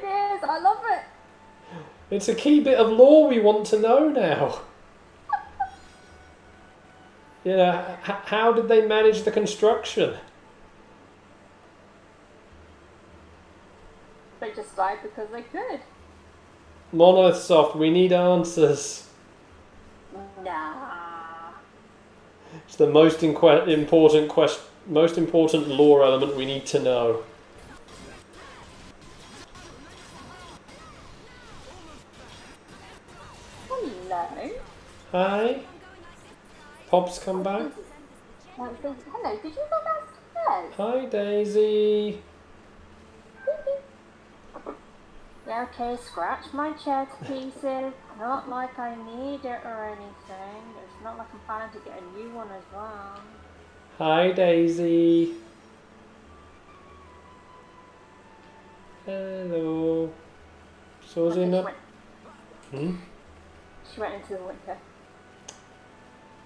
It is. I love it. It's a key bit of lore we want to know now. You know, how did they manage the construction? They just died because they could. Monolith Soft, we need answers. Nah. It's the most important lore element we need to know. Hello. Hi. Pop's come back. Hello, did you go downstairs? Hi, Daisy. Yeah, okay, scratch my chair to pieces. Not like I need it or anything. It's not like I'm planning to get a new one as well. Hi, Daisy. Hello. Susie not. She went into the winter.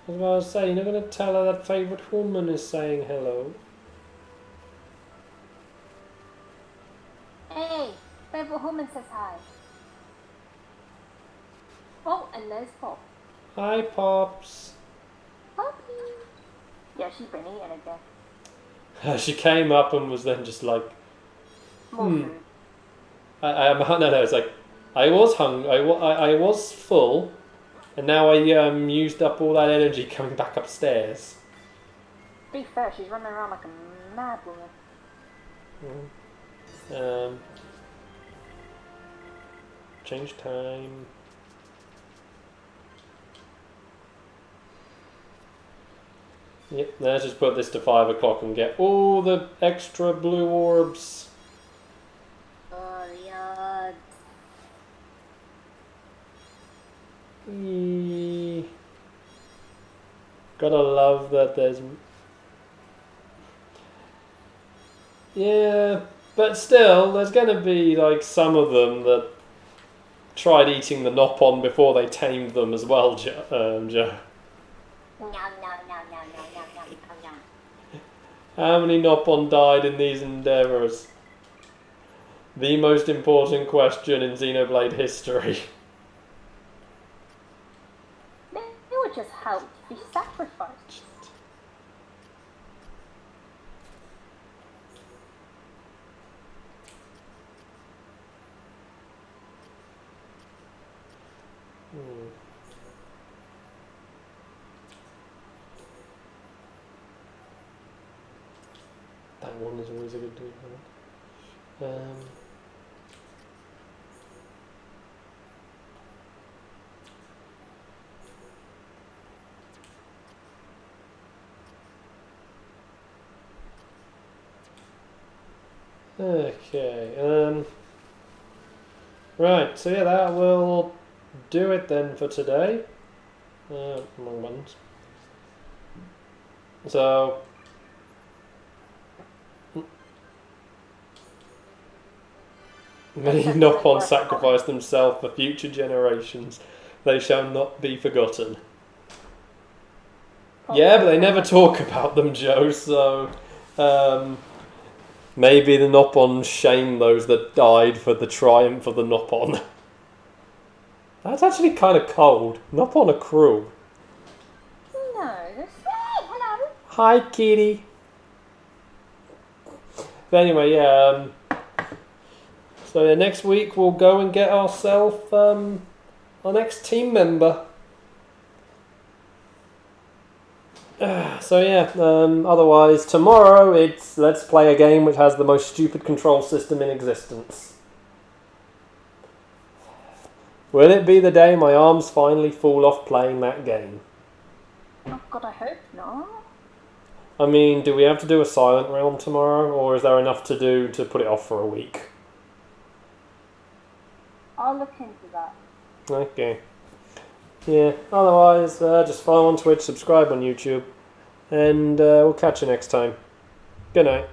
I was about to say, you're not going to tell her that favourite woman is saying hello. Hey, favourite woman says hi. Oh, and there's Pop. Hi, Pops. Poppy. Yeah, she's been eating again. She came up and was then just like, More food. no, it's like, I was hungry, I was full, and now I used up all that energy coming back upstairs. To be fair, she's running around like a mad woman. Change time. Yep, let's just put this to 5 o'clock and get all the extra blue orbs. Oh, yeah. Gotta love that there's... Yeah, but still, there's gonna be like some of them that tried eating the Nopon before they tamed them as well, Joe. No. How many Nopon died in these endeavours? The most important question in Xenoblade history. They were just helped to be sacrificed. That one is always a good one. Okay. Right. So yeah, that will do it then for today. Wrong buttons. So. Many Nopon sacrificed themselves for future generations. They shall not be forgotten. Yeah, but they never talk about them, Joe, so... maybe the Nopon shame those that died for the triumph of the Nopon. That's actually kind of cold. Nopon are cruel. No, they're sweet. Hello. Hi, kitty. But anyway, yeah... So yeah, next week we'll go and get ourselves our next team member. So yeah, otherwise tomorrow it's let's play a game which has the most stupid control system in existence. Will it be the day my arms finally fall off playing that game? Oh God, I hope not. I mean, do we have to do a Silent Realm tomorrow, or is there enough to do to put it off for a week? I'll look into that. Okay. Yeah, otherwise, just follow on Twitch, subscribe on YouTube, and we'll catch you next time. Good night.